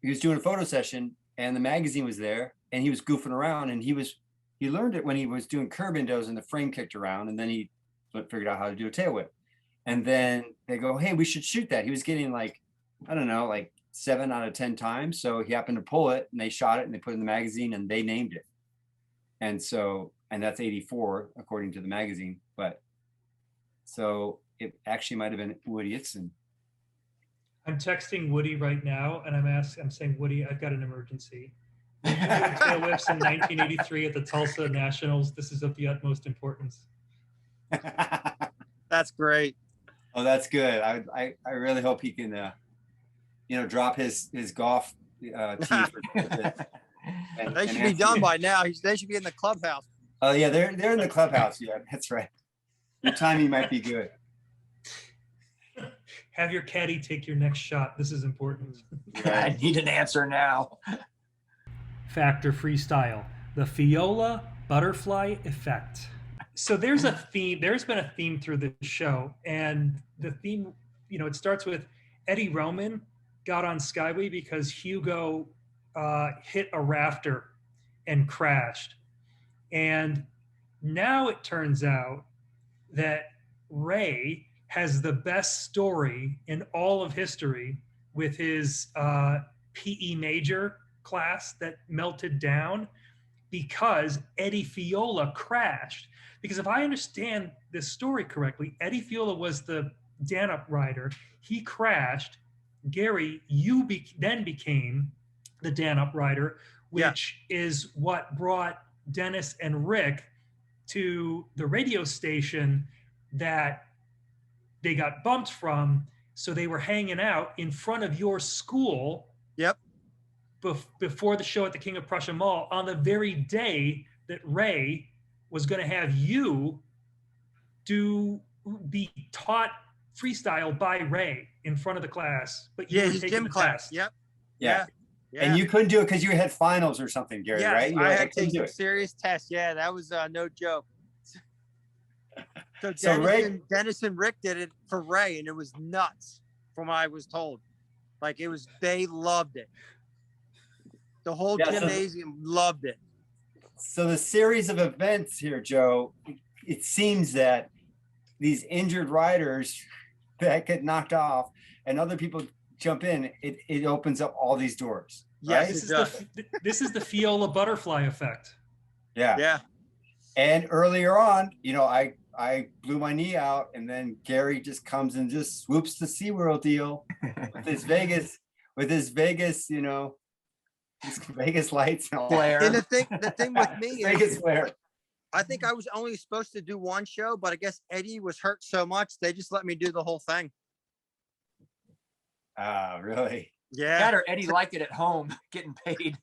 was doing a photo session, and the magazine was there, and he was goofing around, and he was he learned it when he was doing curb endos and the frame kicked around, and then he figured out how to do a tail whip. And then they go, hey, we should shoot that. He was getting like, I don't know, like 7 out of 10 times. So he happened to pull it, and they shot it, and they put it in the magazine, and they named it. And so, and that's 84 according to the magazine. But so it actually might have been Woody Itzon. I'm texting Woody right now, and I'm saying, Woody, I've got an emergency. Tail whips in 1983 at the Tulsa Nationals. This is of the utmost importance. That's great. Oh, that's good. I really hope he can, drop his golf tee. They should be done by now. They should be in the clubhouse. Oh yeah, they're in the clubhouse. Yeah, that's right. Your timing might be good. Have your caddy take your next shot. This is important. I need an answer now. Factor Freestyle, the Viola Butterfly Effect. So there's a theme. There's been a theme through the show, and the theme, it starts with Eddie Roman got on Skyway because Hugo hit a rafter and crashed. And now it turns out that Ray has the best story in all of history with his PE major class that melted down because Eddie Fiola crashed. Because if I understand this story correctly, Eddie Fiola was the Danup rider. He crashed. Gary, you then became the Danup rider, which is what brought Dennis and Rick to the radio station that they got bumped from. So they were hanging out in front of your school. Yep. Before the show at the King of Prussia Mall on the very day that Ray was going to have you be taught freestyle by Ray in front of the class. But you were his taking gym the class. test. Yep. Yeah. Yeah. And you couldn't do it because you had finals or something, Gary, Yes, right? I had to couldn't take do some it. serious tests. Yeah, that was no joke. So, So Dennis and Rick did it for Ray, and it was nuts from what I was told. Like they loved it. The whole gymnasium loved it. So the series of events here, Joe, it seems that these injured riders that get knocked off and other people jump in, it opens up all these doors. Right? Yes, This is the Fiola butterfly effect. Yeah. Yeah. And earlier on, I blew my knee out, and then Gary just comes and just swoops the SeaWorld deal with his Vegas, his Vegas lights and all. Flare. And the thing with me Vegas is, flare. I think I was only supposed to do one show, but I guess Eddie was hurt so much they just let me do the whole thing. Ah, really? Yeah. That or Eddie liked it at home, getting paid.